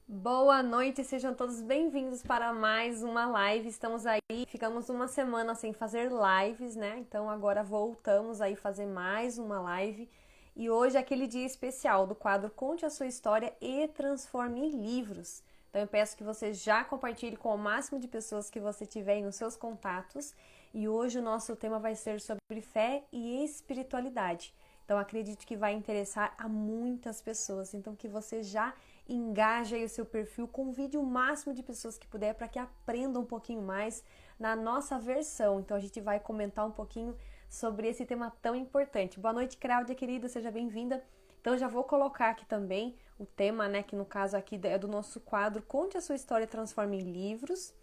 Boa noite, sejam todos bem-vindos para mais uma live. Estamos aí, ficamos uma semana sem fazer lives, né? Então agora voltamos aí fazer mais uma live. E hoje é aquele dia especial do quadro Conte a Sua História e Transforme em Livros. Então eu peço que você já compartilhe com o máximo de pessoas que você tiver aí nos seus contatos. E hoje o nosso tema vai ser sobre fé e espiritualidade. Então acredito que vai interessar a muitas pessoas. Então que você já engaje aí o seu perfil, convide o máximo de pessoas que puder para que aprendam um pouquinho mais na nossa versão. Então a gente vai comentar um pouquinho sobre esse tema tão importante. Boa noite, Cláudia, querida, seja bem-vinda. Então já vou colocar aqui também o tema, né, que no caso aqui é do nosso quadro Conte a Sua História e Transforme em Livros.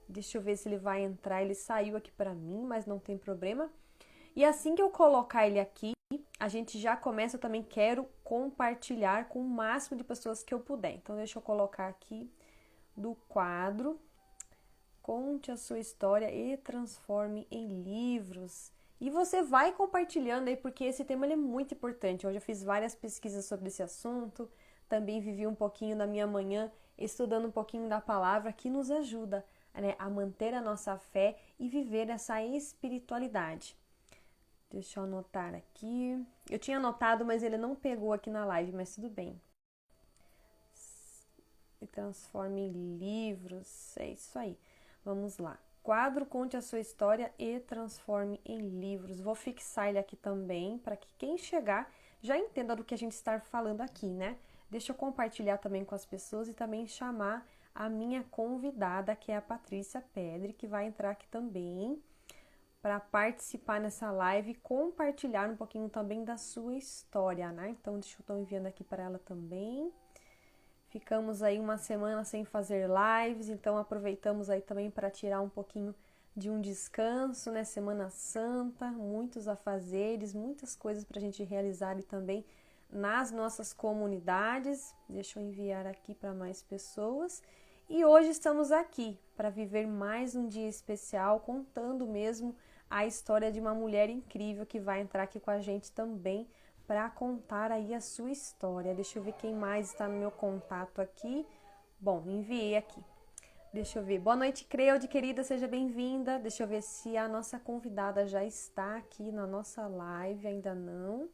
Deixa eu ver se ele vai entrar, ele saiu aqui para mim, mas não tem problema. E assim que eu colocar ele aqui, a gente já começa, eu também quero compartilhar com o máximo de pessoas que eu puder. Então, deixa eu colocar aqui do quadro Conte a Sua História e Transforme em Livros. E você vai compartilhando aí, porque esse tema ele é muito importante. Hoje eu fiz várias pesquisas sobre esse assunto, também vivi um pouquinho da minha manhã estudando um pouquinho da palavra que nos ajuda, né, a manter a nossa fé e viver essa espiritualidade. Deixa eu anotar aqui. Eu tinha anotado, mas ele não pegou aqui na live, mas tudo bem. Transforme em livros. É isso aí. Vamos lá. Quadro Conte a Sua História e Transforme em Livros. Vou fixar ele aqui também, para que quem chegar já entenda do que a gente está falando aqui, né? Deixa eu compartilhar também com as pessoas e também chamar a minha convidada, que é a Patrícia Pedre, que vai entrar aqui também para participar nessa live e compartilhar um pouquinho também da sua história, né? Então, deixa eu estar enviando aqui para ela também. Ficamos aí uma semana sem fazer lives, então aproveitamos aí também para tirar um pouquinho de um descanso, né? Semana Santa, muitos afazeres, muitas coisas para a gente realizar e também nas nossas comunidades. Deixa eu enviar aqui para mais pessoas. E hoje estamos aqui para viver mais um dia especial, contando mesmo a história de uma mulher incrível que vai entrar aqui com a gente também para contar aí a sua história. Deixa eu ver quem mais está no meu contato aqui. Bom, enviei aqui. Deixa eu ver. Boa noite, Creude, querida, seja bem-vinda. Deixa eu ver se a nossa convidada já está aqui na nossa live. Ainda não,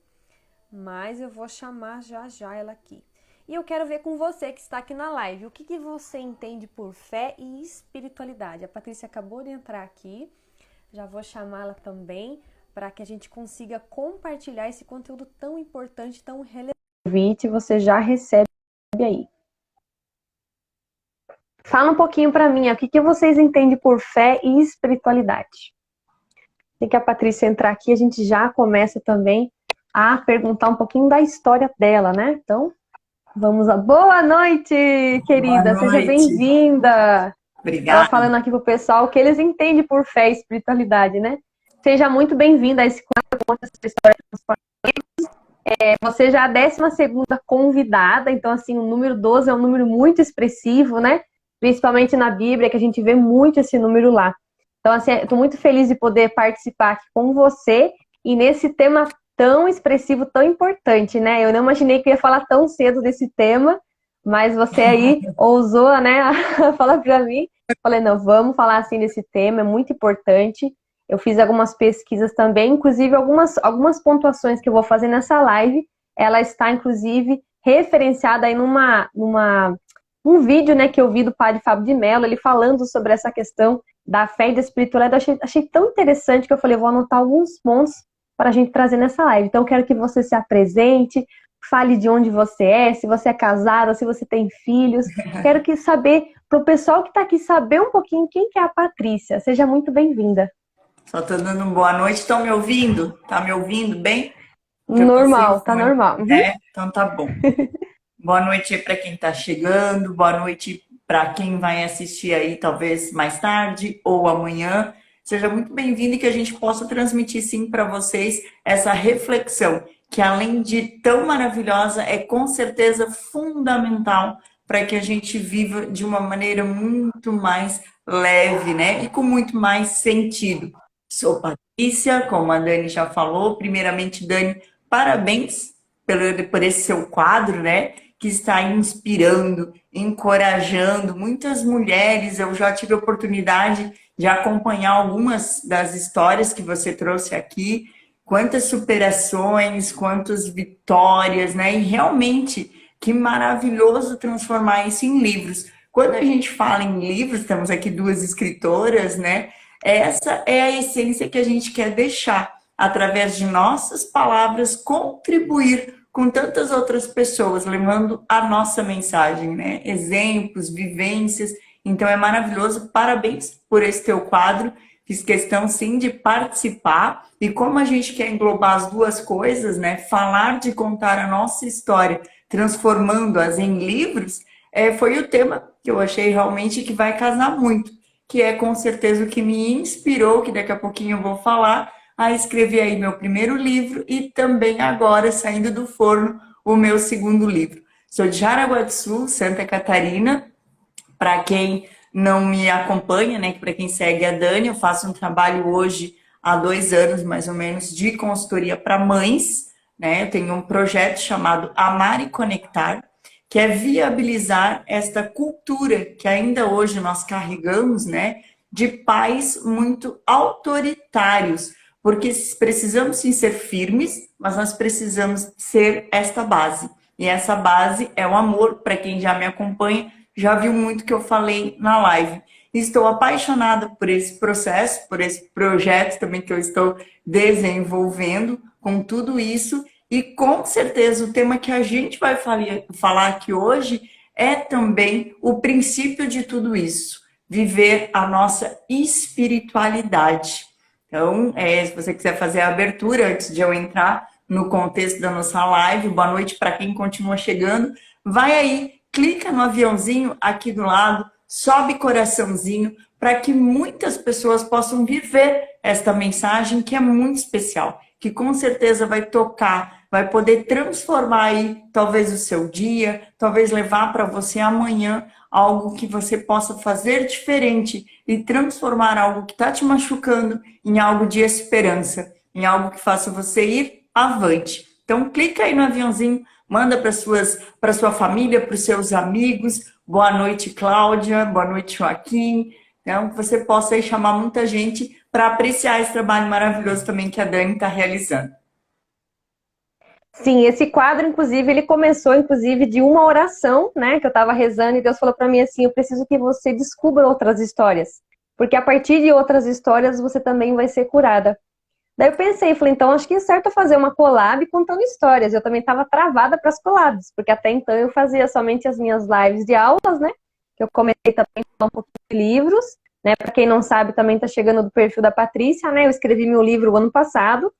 mas eu vou chamar já já ela aqui. E eu quero ver com você que está aqui na live, o que você entende por fé e espiritualidade? A Patrícia acabou de entrar aqui. Já vou chamá-la também para que a gente consiga compartilhar esse conteúdo tão importante, tão relevante. O convite você já recebe aí. Fala um pouquinho para mim, o que vocês entendem por fé e espiritualidade? Assim que a Patrícia entrar aqui, a gente já começa também a perguntar um pouquinho da história dela, né? Então, vamos lá. Boa noite, Boa querida, seja noite. bem-vinda. Estava Obrigada. falando aqui pro pessoal o que eles entendem por fé e espiritualidade, né? Seja muito bem-vinda a esse quadro, conta essa história. Você já é a 12ª convidada, então assim, o número 12 é um número muito expressivo, né? Principalmente na Bíblia, que a gente vê muito esse número lá. Então, assim, estou muito feliz de poder participar aqui com você e nesse tema tão expressivo, tão importante, né? Eu não imaginei que eu ia falar tão cedo desse tema, mas você aí ousou, né, a falar para mim. Falei, não, vamos falar assim desse tema, é muito importante. Eu fiz algumas pesquisas também, inclusive algumas pontuações que eu vou fazer nessa live, ela está, inclusive, referenciada aí um vídeo, né, que eu vi do padre Fábio de Mello, ele falando sobre essa questão da fé e da espiritualidade. Eu achei tão interessante que eu falei, vou anotar alguns pontos para a gente trazer nessa live. Então, eu quero que você se apresente, fale de onde você é, se você é casada, se você tem filhos. Quero que saber, para o pessoal que está aqui, saber um pouquinho quem que é a Patrícia. Seja muito bem-vinda. Só estou dando uma boa noite. Estão me ouvindo? Tá me ouvindo bem? Que eu tô sem o Normal, tá fone, normal. Uhum. né? Então tá bom. Boa noite para quem está chegando. Boa noite para quem vai assistir aí, talvez mais tarde ou amanhã. Seja muito bem-vindo e que a gente possa transmitir sim para vocês essa reflexão, que além de tão maravilhosa, é com certeza fundamental para que a gente viva de uma maneira muito mais leve, né? E com muito mais sentido. Sou Patrícia, como a Dani já falou. Primeiramente, Dani, parabéns por esse seu quadro, né? que está inspirando, encorajando muitas mulheres. Eu já tive a oportunidade de acompanhar algumas das histórias que você trouxe aqui, quantas superações, quantas vitórias, né? E realmente, que maravilhoso transformar isso em livros. Quando a gente fala em livros, temos aqui duas escritoras, né? Essa é a essência que a gente quer deixar, através de nossas palavras, contribuir com tantas outras pessoas, levando a nossa mensagem, né? Exemplos, vivências. Então é maravilhoso. Parabéns por esse teu quadro. Fiz questão, sim, de participar. E como a gente quer englobar as duas coisas, né? Falar de contar a nossa história, transformando-as em livros, foi o tema que eu achei realmente que vai casar muito, que é com certeza o que me inspirou, que daqui a pouquinho eu vou falar, a escrever aí meu primeiro livro e também agora, saindo do forno, o meu segundo livro. Sou de Jaraguá do Sul, Santa Catarina. Para quem não me acompanha, né, para quem segue a Dani, eu faço um trabalho hoje há 2 anos, mais ou menos, de consultoria para mães, né? Eu tenho um projeto chamado Amar e Conectar, que é viabilizar esta cultura que ainda hoje nós carregamos, né, de pais muito autoritários, porque precisamos sim ser firmes, mas nós precisamos ser esta base. E essa base é o amor. Para quem já me acompanha, já viu muito que eu falei na live. Estou apaixonada por esse processo, por esse projeto também que eu estou desenvolvendo com tudo isso. E com certeza o tema que a gente vai falar aqui hoje é também o princípio de tudo isso, viver a nossa espiritualidade. Então, se você quiser fazer a abertura antes de eu entrar no contexto da nossa live, boa noite para quem continua chegando, vai aí, clica no aviãozinho aqui do lado, sobe coraçãozinho, para que muitas pessoas possam viver esta mensagem que é muito especial, que com certeza vai tocar, vai poder transformar aí talvez o seu dia, talvez levar para você amanhã algo que você possa fazer diferente e transformar algo que está te machucando em algo de esperança, em algo que faça você ir avante. Então clica aí no aviãozinho, manda para sua família, para os seus amigos. Boa noite, Cláudia. Boa noite, Joaquim. Então, que você possa aí chamar muita gente para apreciar esse trabalho maravilhoso também que a Dani está realizando. Sim, esse quadro, inclusive, ele começou, inclusive, de uma oração, né, que eu estava rezando, e Deus falou para mim assim, eu preciso que você descubra outras histórias, porque a partir de outras histórias você também vai ser curada. Daí eu pensei, falei, então acho que é certo eu fazer uma collab contando histórias. Eu também estava travada para as collabs, porque até então eu fazia somente as minhas lives de aulas, né, que eu comecei também a falar um pouquinho de livros, né, para quem não sabe, também está chegando do perfil da Patrícia, né, eu escrevi meu livro o ano passado.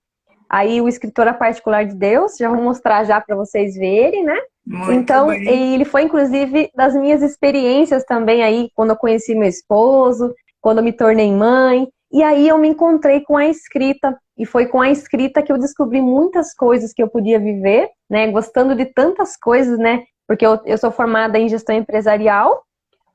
Aí o Escritora Particular de Deus, já vou mostrar já para vocês verem, né? Muito então, bem. ele foi inclusive das minhas experiências também aí, quando eu conheci meu esposo, quando eu me tornei mãe, e aí eu me encontrei com a escrita, e foi com a escrita que eu descobri muitas coisas que eu podia viver, né? Gostando de tantas coisas, né? Porque eu sou formada em gestão empresarial,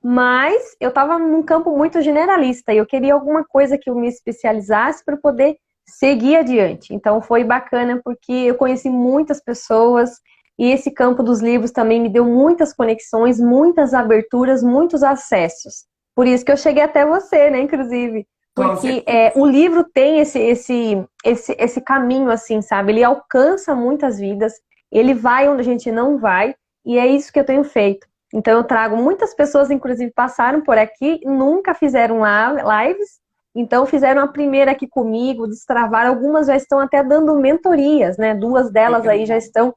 mas eu estava num campo muito generalista, e eu queria alguma coisa que eu me especializasse para poder seguir adiante. Então foi bacana porque eu conheci muitas pessoas e esse campo dos livros também me deu muitas conexões, muitas aberturas, muitos acessos. Por isso que eu cheguei até você, né, inclusive. Porque o livro tem esse caminho, assim, sabe? Ele alcança muitas vidas, ele vai onde a gente não vai, e é isso que eu tenho feito. Então eu trago muitas pessoas, inclusive passaram por aqui, nunca fizeram lives, então fizeram a primeira aqui comigo, destravaram, algumas já estão até dando mentorias, né? 2 delas aí já estão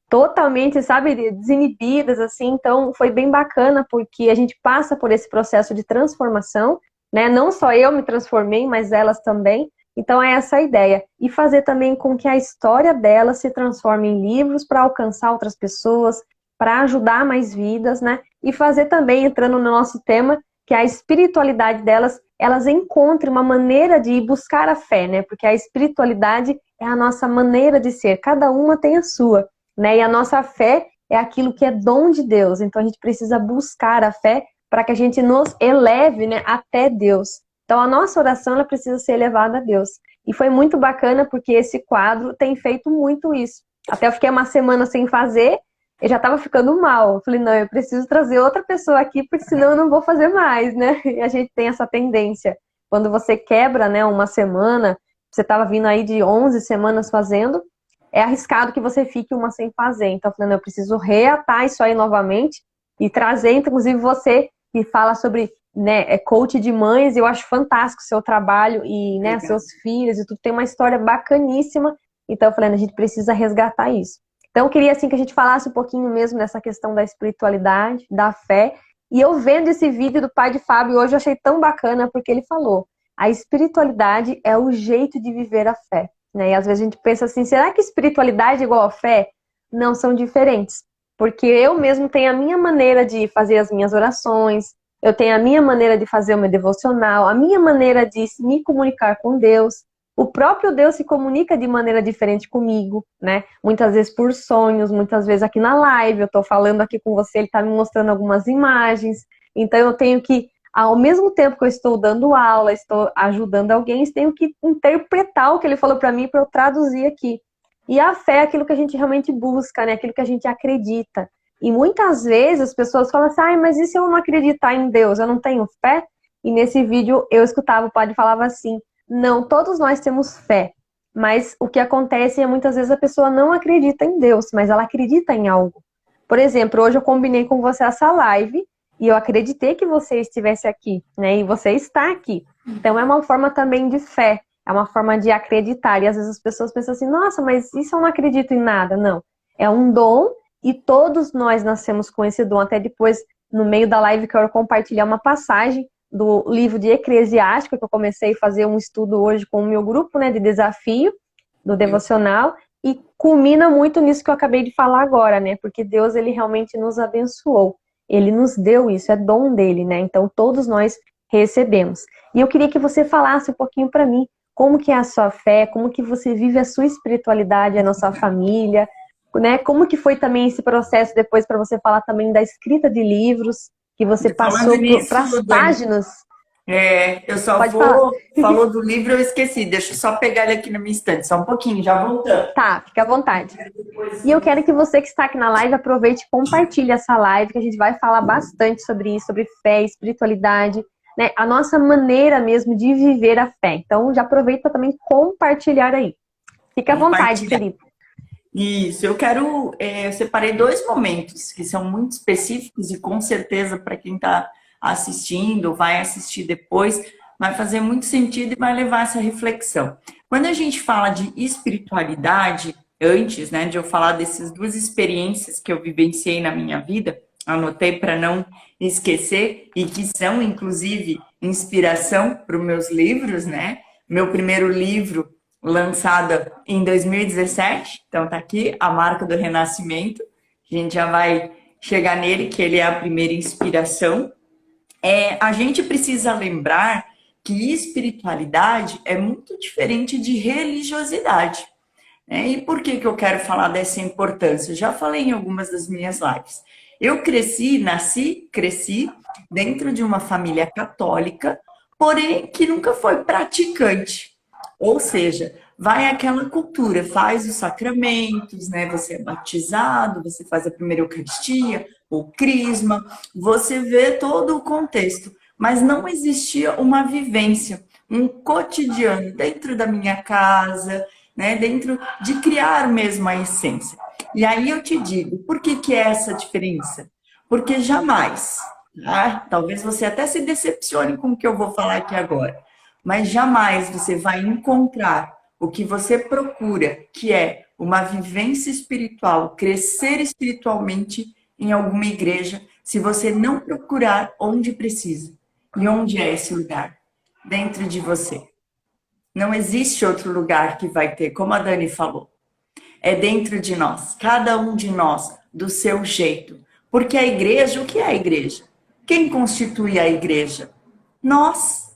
totalmente, sabe, desinibidas, assim, então foi bem bacana, porque a gente passa por esse processo de transformação, né? Não só eu me transformei, mas elas também. Então é essa a ideia. E fazer também com que a história delas se transforme em livros para alcançar outras pessoas, para ajudar mais vidas, né? E fazer também, entrando no nosso tema, que a espiritualidade delas, elas encontrem uma maneira de buscar a fé, né? Porque a espiritualidade é a nossa maneira de ser, cada uma tem a sua, né? E a nossa fé é aquilo que é dom de Deus, então a gente precisa buscar a fé para que a gente nos eleve, né, até Deus. Então a nossa oração ela precisa ser elevada a Deus. E foi muito bacana porque esse quadro tem feito muito isso. Até eu fiquei uma semana sem fazer, eu já tava ficando mal. Eu falei, não, eu preciso trazer outra pessoa aqui, porque senão eu não vou fazer mais, né? E a gente tem essa tendência. Quando você quebra, né, uma semana, você tava vindo aí de 11 semanas fazendo, é arriscado que você fique uma sem fazer. Então, eu falei, não, eu preciso reatar isso aí novamente e trazer, inclusive, você que fala sobre, né, coach de mães. Eu acho fantástico o seu trabalho e, né, Legal. seus filhos e tudo. Tem uma história bacaníssima. Então, eu falei, a gente precisa resgatar isso. Então, eu queria, assim, que a gente falasse um pouquinho mesmo dessa questão da espiritualidade, da fé. E eu vendo esse vídeo do pai de Fábio hoje, eu achei tão bacana, porque ele falou, a espiritualidade é o jeito de viver a fé. Né? E às vezes a gente pensa assim, será que espiritualidade é igual a fé? Não, são diferentes. Porque eu mesmo tenho a minha maneira de fazer as minhas orações, eu tenho a minha maneira de fazer o meu devocional, a minha maneira de me comunicar com Deus. O próprio Deus se comunica de maneira diferente comigo, né? Muitas vezes por sonhos, muitas vezes aqui na live, eu tô falando aqui com você, ele tá me mostrando algumas imagens. Então eu tenho que, ao mesmo tempo que eu estou dando aula, estou ajudando alguém, eu tenho que interpretar o que ele falou para mim para eu traduzir aqui. E a fé é aquilo que a gente realmente busca, né? Aquilo que a gente acredita. E muitas vezes as pessoas falam assim, ai, mas e se eu não acreditar em Deus? Eu não tenho fé? E nesse vídeo eu escutava o padre falava assim, não, todos nós temos fé, mas o que acontece é muitas vezes a pessoa não acredita em Deus, mas ela acredita em algo. Por exemplo, hoje eu combinei com você essa live e eu acreditei que você estivesse aqui, né? E você está aqui. Então é uma forma também de fé, é uma forma de acreditar. E às vezes as pessoas pensam assim, nossa, mas isso eu não acredito em nada. Não, é um dom e todos nós nascemos com esse dom. Até depois, no meio da live, que eu quero compartilhar uma passagem do livro de Eclesiástico, que eu comecei a fazer um estudo hoje com o meu grupo, né, de desafio, do devocional, e culmina muito nisso que eu acabei de falar agora, né, porque Deus, ele realmente nos abençoou, ele nos deu isso, é dom dele, né, então todos nós recebemos. E eu queria que você falasse um pouquinho para mim, como que é a sua fé, como que você vive a sua espiritualidade, a nossa família, né, como que foi também esse processo depois para você falar também da escrita de livros, que você Falando passou nisso, para as Dani, páginas. eu só Pode falar. vou. Falou do livro, eu esqueci. Deixa eu só pegar ele aqui na minha estante, só um pouquinho, já voltando. Tá, fica à vontade. E eu quero que você que está aqui na live aproveite e compartilhe essa live, que a gente vai falar bastante sobre isso, sobre fé, espiritualidade, né? A nossa maneira mesmo de viver a fé. Então já aproveita para também compartilhar aí. Fica à vontade, Compartilhar. querido. Isso, eu quero. Eu separei dois momentos que são muito específicos e com certeza para quem está assistindo, vai assistir depois, vai fazer muito sentido e vai levar essa reflexão. Quando a gente fala de espiritualidade, antes, né, de eu falar dessas duas experiências que eu vivenciei na minha vida, anotei para não esquecer e que são, inclusive, inspiração para os meus livros, né? Meu primeiro livro lançada em 2017, então tá aqui a marca do renascimento. A gente já vai chegar nele, que ele é a primeira inspiração. A gente precisa lembrar que espiritualidade é muito diferente de religiosidade. Né? E por que eu quero falar dessa importância? Eu já falei em algumas das minhas lives. Eu cresci dentro de uma família católica, porém que nunca foi praticante. Ou seja, vai aquela cultura, faz os sacramentos, né? Você é batizado, você faz a primeira Eucaristia, o crisma, você vê todo o contexto, mas não existia uma vivência, um cotidiano dentro da minha casa, né? Dentro de criar mesmo a essência. E aí eu te digo, por que é essa diferença? Porque jamais, tá? Talvez você até se decepcione com o que eu vou falar aqui agora, mas jamais você vai encontrar o que você procura, que é uma vivência espiritual, crescer espiritualmente em alguma igreja, se você não procurar onde precisa. E onde é esse lugar? Dentro de você. Não existe outro lugar que vai ter, como a Dani falou. É dentro de nós, cada um de nós, do seu jeito. Porque a igreja, o que é a igreja? Quem constitui a igreja? Nós.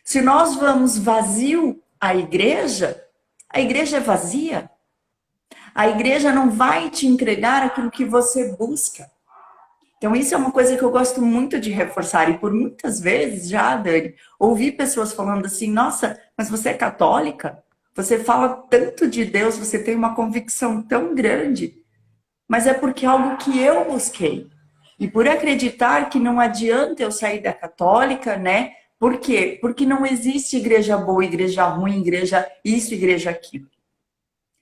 Se nós vamos vazio à igreja, a igreja é vazia. A igreja não vai te entregar aquilo que você busca. Então, isso é uma coisa que eu gosto muito de reforçar. E por muitas vezes já, Dani, ouvi pessoas falando assim, nossa, mas você é católica? Você fala tanto de Deus, você tem uma convicção tão grande. mas é porque é algo que eu busquei. E por acreditar que não adianta eu sair da católica, né? Por quê? Porque não existe igreja boa, igreja ruim, igreja isso, igreja aquilo.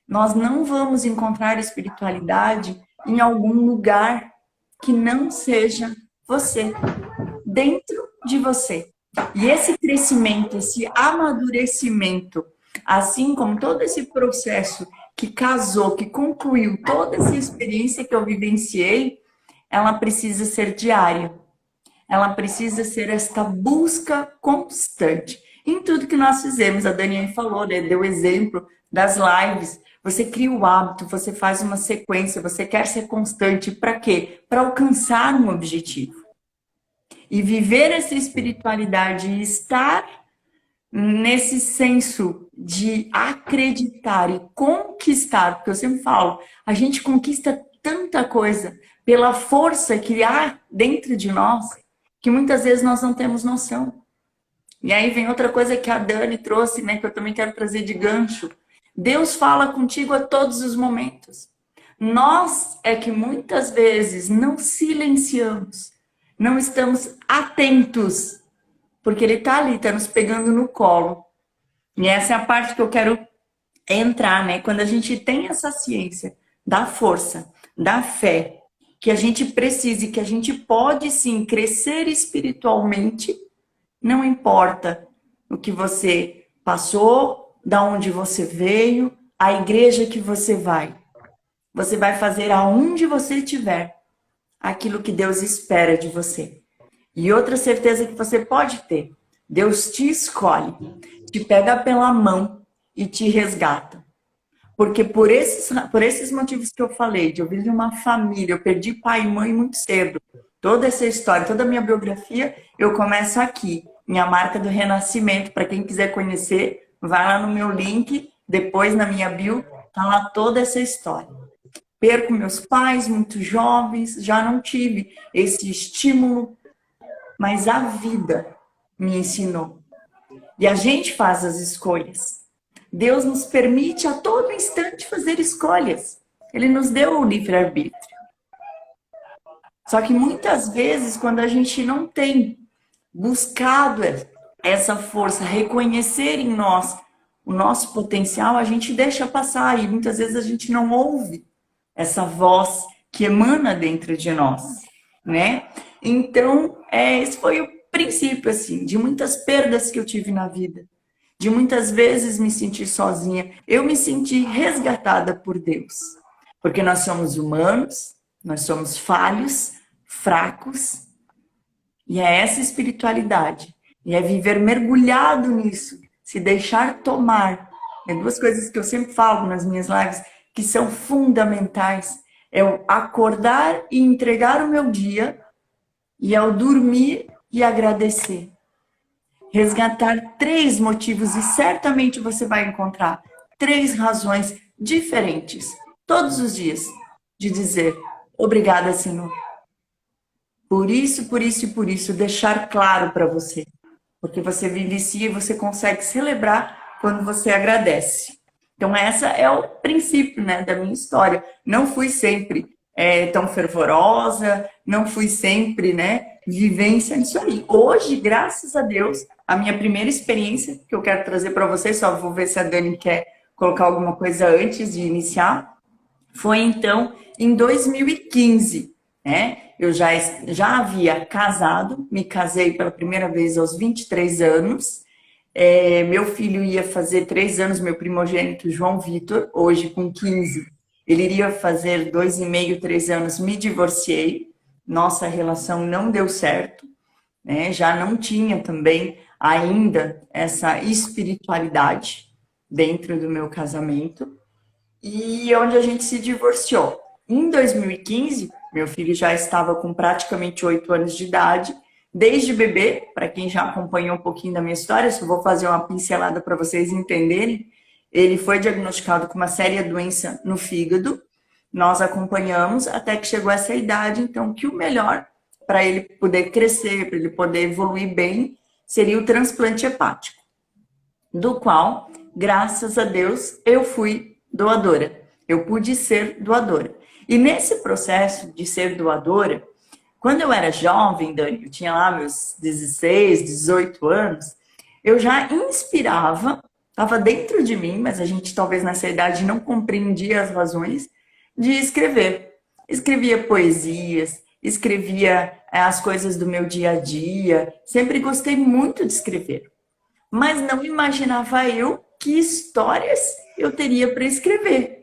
Nós não vamos encontrar espiritualidade em algum lugar que não seja você, dentro de você. E esse crescimento, esse amadurecimento, assim como todo esse processo que casou, que concluiu toda essa experiência que eu vivenciei, ela precisa ser diária. Ela precisa ser esta busca constante. Em tudo que nós fizemos, a Daniela falou, né? Deu exemplo das lives. Você cria o hábito, você faz uma sequência, você quer ser constante. Para quê? Para alcançar um objetivo. E viver essa espiritualidade e estar nesse senso de acreditar e conquistar, porque eu sempre falo, a gente conquista tanta coisa pela força que há dentro de nós, que muitas vezes nós não temos noção. E aí vem outra coisa que a Dani trouxe, né, que eu também quero trazer de gancho. Deus fala contigo a todos os momentos. Nós é que muitas vezes não silenciamos, não estamos atentos, porque ele está ali, está nos pegando no colo. E essa é a parte que eu quero entrar, né? Quando a gente tem essa ciência da força, da fé, que a gente precisa e que a gente pode sim crescer espiritualmente, não importa o que você passou, da onde você veio, a igreja que você vai. Você vai fazer aonde você estiver aquilo que Deus espera de você. E outra certeza que você pode ter, Deus te escolhe, te pega pela mão e te resgata. Porque por esses motivos que eu falei, de eu vir de uma família, eu perdi pai e mãe muito cedo. Toda essa história, toda a minha biografia, eu começo aqui, minha marca do renascimento. Para quem quiser conhecer, vai lá no meu link, depois na minha bio, tá lá toda essa história. Perco meus pais muito jovens, já não tive esse estímulo, mas a vida me ensinou. E a gente faz as escolhas. Deus nos permite a todo instante fazer escolhas. Ele nos deu o livre-arbítrio. Só que muitas vezes, quando a gente não tem buscado essa força, reconhecer em nós o nosso potencial, a gente deixa passar. E muitas vezes a gente não ouve essa voz que emana dentro de nós, né? Então, esse foi o princípio, assim, de muitas perdas que eu tive na vida. De muitas vezes me sentir sozinha. Eu me senti resgatada por Deus. Porque nós somos humanos, nós somos falhos, fracos. E é essa espiritualidade. E é viver mergulhado nisso. Se deixar tomar. É duas coisas que eu sempre falo nas minhas lives que são fundamentais. É o acordar e entregar o meu dia. E ao dormir e agradecer. Resgatar 3 motivos e certamente você vai encontrar 3 razões diferentes todos os dias de dizer obrigada, Senhor. Por isso, por isso e por isso, deixar claro para você. Porque você vivencia e você consegue celebrar quando você agradece. Então, essa é o princípio, né, da minha história. Não fui sempre tão fervorosa, não fui sempre, né, vivência nisso aí. Hoje, graças a Deus, a minha primeira experiência que eu quero trazer para vocês, só vou ver se a Dani quer colocar alguma coisa antes de iniciar, foi então em 2015, né? Eu já havia casado, me casei pela primeira vez aos 23 anos. Meu filho ia fazer 3 anos, meu primogênito João Vitor, hoje com 15. Ele iria fazer 2,5, 3 anos, me divorciei. Nossa relação não deu certo, né? Já não tinha também ainda essa espiritualidade dentro do meu casamento. E onde a gente se divorciou. Em 2015, meu filho já estava com praticamente 8 anos de idade. Desde bebê, para quem já acompanhou um pouquinho da minha história, só vou fazer uma pincelada para vocês entenderem. Ele foi diagnosticado com uma séria doença no fígado. Nós acompanhamos até que chegou essa idade, então, que o melhor para ele poder crescer, para ele poder evoluir bem, seria o transplante hepático, do qual, graças a Deus, eu fui doadora. Eu pude ser doadora. E nesse processo de ser doadora, quando eu era jovem, Dani, eu tinha lá meus 16, 18 anos, eu já inspirava, estava dentro de mim, mas a gente talvez nessa idade não compreendia as razões de escrever. Escrevia poesias, escrevia as coisas do meu dia a dia, sempre gostei muito de escrever, mas não imaginava eu que histórias eu teria para escrever.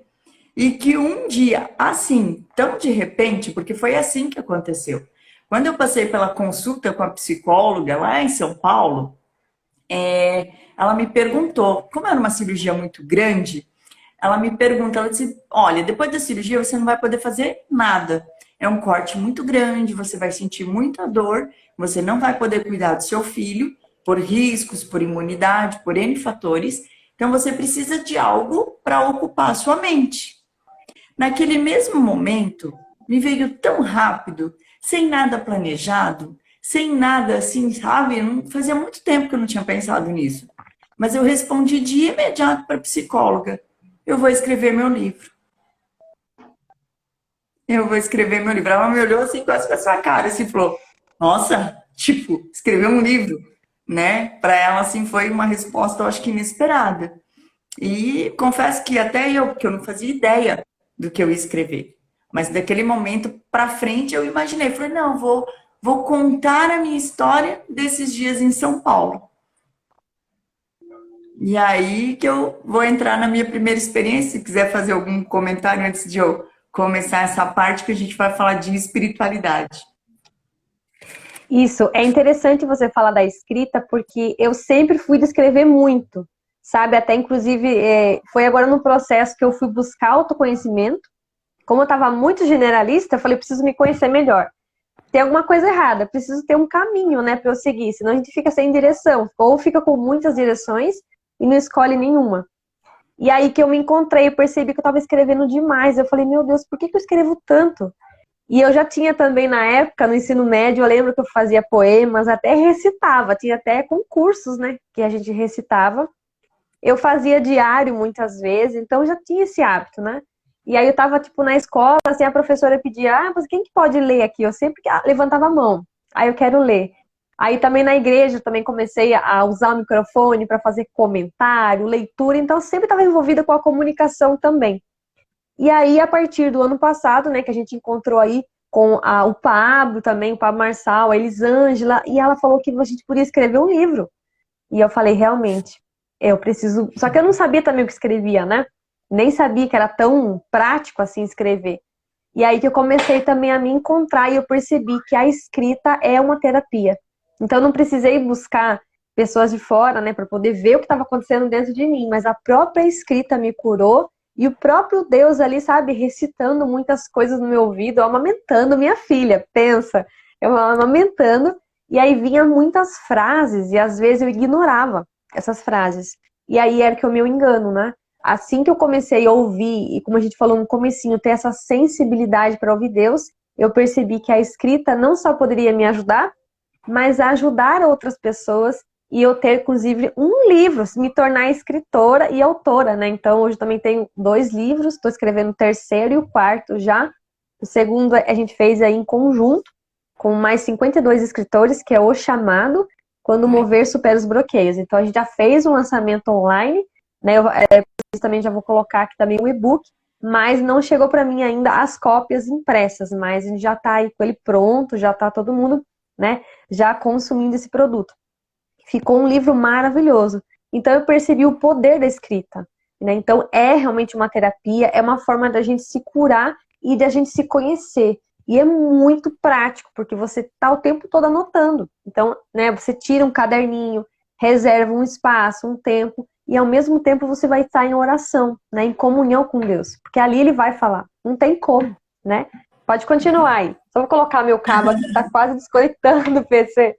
E que um dia, assim, tão de repente, porque foi assim que aconteceu. Quando eu passei pela consulta com a psicóloga lá em São Paulo, ela me perguntou, como era uma cirurgia muito grande, ela me pergunta, ela disse, olha, depois da cirurgia você não vai poder fazer nada. É um corte muito grande, você vai sentir muita dor, você não vai poder cuidar do seu filho, por riscos, por imunidade, por N fatores. Então você precisa de algo para ocupar a sua mente. Naquele mesmo momento, me veio tão rápido, sem nada planejado, sem nada assim, sabe? Não, fazia muito tempo que eu não tinha pensado nisso. Mas eu respondi de imediato para a psicóloga: eu vou escrever meu livro. Eu vou escrever meu livro. Ela me olhou assim, quase com a sua cara, assim, falou: nossa, tipo, escrever um livro, né? Para ela, assim, foi uma resposta, eu acho que inesperada. E confesso que até eu, porque eu não fazia ideia do que eu ia escrever. Mas daquele momento para frente eu imaginei, falei, não, vou contar a minha história desses dias em São Paulo. E aí que eu vou entrar na minha primeira experiência, se quiser fazer algum comentário antes de eu começar essa parte que a gente vai falar de espiritualidade. Isso, é interessante você falar da escrita, porque eu sempre fui de escrever muito, sabe? Até, inclusive, foi agora no processo que eu fui buscar autoconhecimento. Como eu estava muito generalista, eu falei, preciso me conhecer melhor. Tem alguma coisa errada, preciso ter um caminho, né, para eu seguir, senão a gente fica sem direção, ou fica com muitas direções e não escolhe nenhuma. E aí que eu me encontrei, eu percebi que eu estava escrevendo demais. Eu falei, meu Deus, por que eu escrevo tanto? E eu já tinha também na época, no ensino médio, eu lembro que eu fazia poemas, até recitava, tinha até concursos, né, que a gente recitava. Eu fazia diário muitas vezes, então eu já tinha esse hábito, né? E aí eu tava, tipo, na escola, assim, a professora pedia, mas quem que pode ler aqui? Eu sempre levantava a mão. Aí eu quero ler. Aí também na igreja, também comecei a usar o microfone para fazer comentário, leitura, então eu sempre estava envolvida com a comunicação também. E aí, a partir do ano passado, né, que a gente encontrou aí com o Pablo também, o Pablo Marçal, a Elisângela, e ela falou que a gente podia escrever um livro. E eu falei, realmente, eu preciso... Só que eu não sabia também o que escrevia, né? Nem sabia que era tão prático assim escrever. E aí que eu comecei também a me encontrar e eu percebi que a escrita é uma terapia. Então eu não precisei buscar pessoas de fora, né, para poder ver o que estava acontecendo dentro de mim, mas a própria escrita me curou e o próprio Deus ali, sabe, recitando muitas coisas no meu ouvido, amamentando minha filha, pensa, eu amamentando, e aí vinha muitas frases e às vezes eu ignorava essas frases. E aí era que o meu engano, né? Assim que eu comecei a ouvir, e como a gente falou no comecinho, ter essa sensibilidade para ouvir Deus, eu percebi que a escrita não só poderia me ajudar, mas a ajudar outras pessoas e eu ter, inclusive, um livro, me tornar escritora e autora, né? Então, hoje também tenho 2 livros, estou escrevendo o 3º e o 4º já. O segundo a gente fez aí em conjunto, com mais 52 escritores, que é O Chamado, Quando Mover Supera os Bloqueios. Então, a gente já fez um lançamento online, né? Eu também já vou colocar aqui também o e-book, mas não chegou para mim ainda as cópias impressas, mas a gente já está aí com ele pronto, já está todo mundo, né, já consumindo esse produto. Ficou um livro maravilhoso. Então eu percebi o poder da escrita, né? Então é realmente uma terapia, é uma forma da gente se curar e da gente se conhecer. E é muito prático, porque você está o tempo todo anotando. Então, né, você tira um caderninho, reserva um espaço, um tempo, e ao mesmo tempo você vai estar em oração, né, em comunhão com Deus. Porque ali ele vai falar. Não tem como, né? Pode continuar aí. Só vou colocar meu cabo aqui, tá quase desconectando o PC.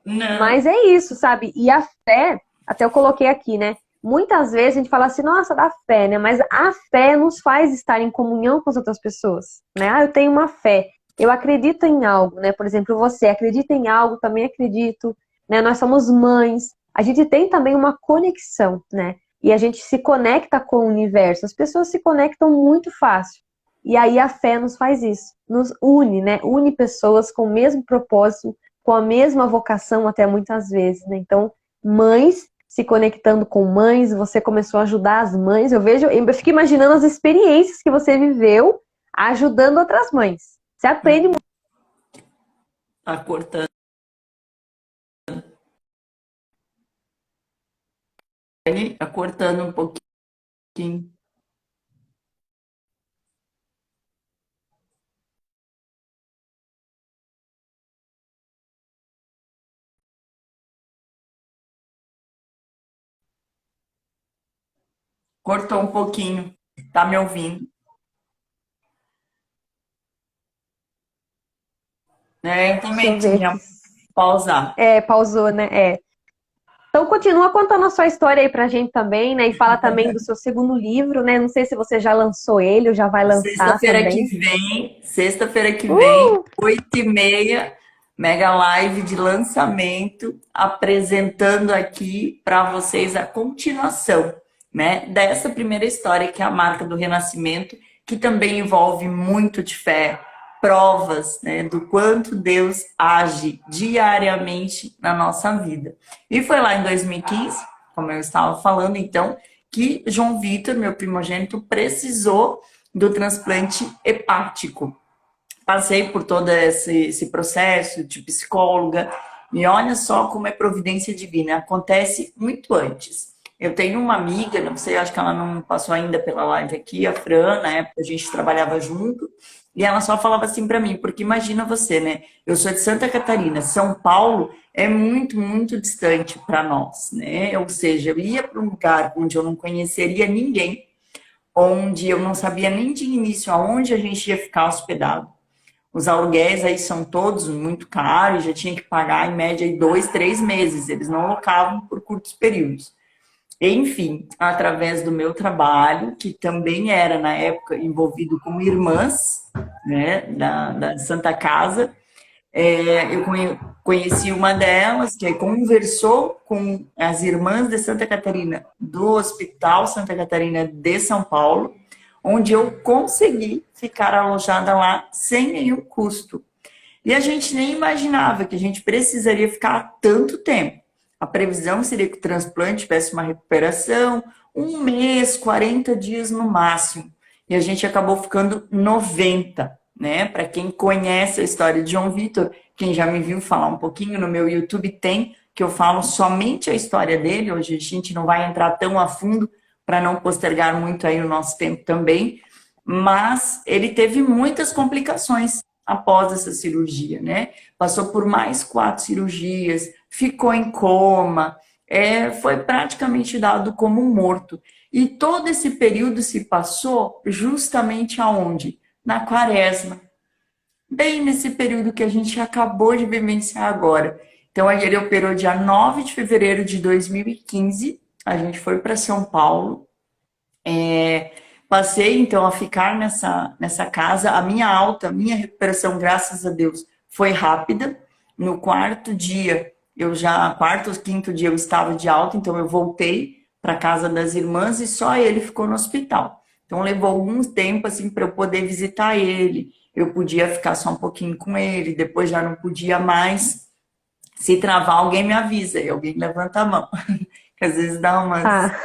Não. Mas é isso, sabe? E a fé, até eu coloquei aqui, né? Muitas vezes a gente fala assim, nossa, dá fé, né? Mas a fé nos faz estar em comunhão com as outras pessoas, né? Ah, eu tenho uma fé, eu acredito em algo, né? Por exemplo, você acredita em algo, também acredito, né? Nós somos mães, a gente tem também uma conexão, né? E a gente se conecta com o universo, as pessoas se conectam muito fácil. E aí a fé nos faz isso, nos une, né? Une pessoas com o mesmo propósito, com a mesma vocação até muitas vezes, né? Então, mães se conectando com mães, você começou a ajudar as mães. Eu fico imaginando as experiências que você viveu ajudando outras mães. Você aprende muito. Tá cortando, tá cortando um pouquinho. Cortou um pouquinho. Tá me ouvindo? É, eu Deixa também eu ver tinha aqui. pausado. Pausou, né? Então continua contando a sua história aí pra gente também, né? E fala também do seu segundo livro, né? Não sei se você já lançou ele ou já vai lançar também. Sexta-feira que vem, Uh! 8h30, mega live de lançamento, apresentando aqui para vocês a continuação, né, dessa primeira história, que é a marca do renascimento, que também envolve muito de fé, provas, né, do quanto Deus age diariamente na nossa vida. E foi lá em 2015, como eu estava falando, então, que João Vitor, meu primogênito, precisou do transplante hepático. Passei por todo esse processo de psicóloga, e olha só como é providência divina, acontece muito antes. Eu tenho uma amiga, não sei, acho que ela não passou ainda pela live aqui, a Fran, na época a gente trabalhava junto, e ela só falava assim para mim, porque imagina você, né? Eu sou de Santa Catarina, São Paulo é muito, muito distante para nós, né? Ou seja, eu ia para um lugar onde eu não conheceria ninguém, onde eu não sabia nem de início aonde a gente ia ficar hospedado. Os aluguéis aí são todos muito caros, já tinha que pagar em média 2, 3 meses, eles não alocavam por curtos períodos. Enfim, através do meu trabalho, que também era na época envolvido com irmãs, né, da Santa Casa, eu conheci uma delas que conversou com as irmãs de Santa Catarina do Hospital Santa Catarina de São Paulo, onde eu consegui ficar alojada lá sem nenhum custo. E a gente nem imaginava que a gente precisaria ficar tanto tempo. A previsão seria que o transplante tivesse uma recuperação, 1 mês, 40 dias no máximo. E a gente acabou ficando 90, né? Para quem conhece a história de João Vitor, quem já me viu falar um pouquinho no meu YouTube tem, que eu falo somente a história dele. Hoje a gente não vai entrar tão a fundo para não postergar muito aí o nosso tempo também. Mas ele teve muitas complicações após essa cirurgia, né? Passou por mais 4 cirurgias, ficou em coma, foi praticamente dado como morto. E todo esse período se passou justamente aonde? Na quaresma. Bem nesse período que a gente acabou de vivenciar agora. Então, ele operou dia 9 de fevereiro de 2015. A gente foi para São Paulo. Passei, então, a ficar nessa casa. A minha alta, a minha recuperação, graças a Deus, foi rápida. No quarto dia, quarto ou quinto dia, eu estava de alta, então eu voltei para casa das irmãs e só ele ficou no hospital. Então, levou algum tempo, assim, para eu poder visitar ele. Eu podia ficar só um pouquinho com ele, depois já não podia mais. Se travar, alguém me avisa, e alguém levanta a mão. Que às vezes dá umas. Ah,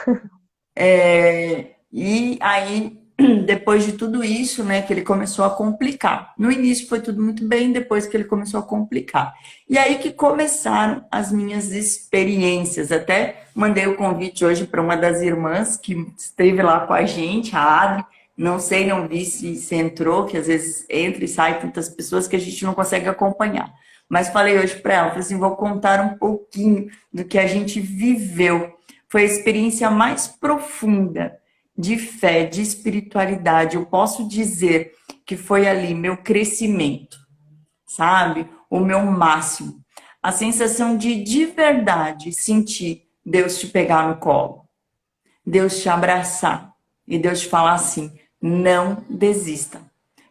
E aí, depois de tudo isso, né, que ele começou a complicar. No início foi tudo muito bem, depois que ele começou a complicar. E aí que começaram as minhas experiências. Até mandei o convite hoje para uma das irmãs que esteve lá com a gente, a Adri. Não sei, não vi se entrou, que às vezes entra e sai tantas pessoas que a gente não consegue acompanhar. Mas falei hoje para ela, falei assim, vou contar um pouquinho do que a gente viveu. Foi a experiência mais profunda de fé, de espiritualidade. Eu posso dizer que foi ali meu crescimento, sabe? O meu máximo. A sensação de verdade sentir Deus te pegar no colo, Deus te abraçar e Deus te falar assim: não desista,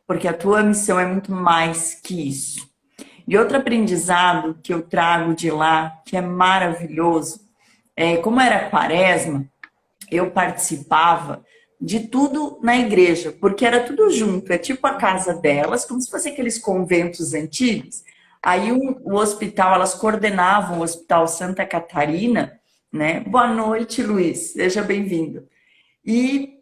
porque a tua missão é muito mais que isso. E outro aprendizado que eu trago de lá, que é maravilhoso, como era quaresma, eu participava de tudo na igreja, porque era tudo junto, é tipo a casa delas, como se fosse aqueles conventos antigos. Aí o hospital, elas coordenavam o Hospital Santa Catarina, né? Boa noite, Luiz, seja bem-vindo. E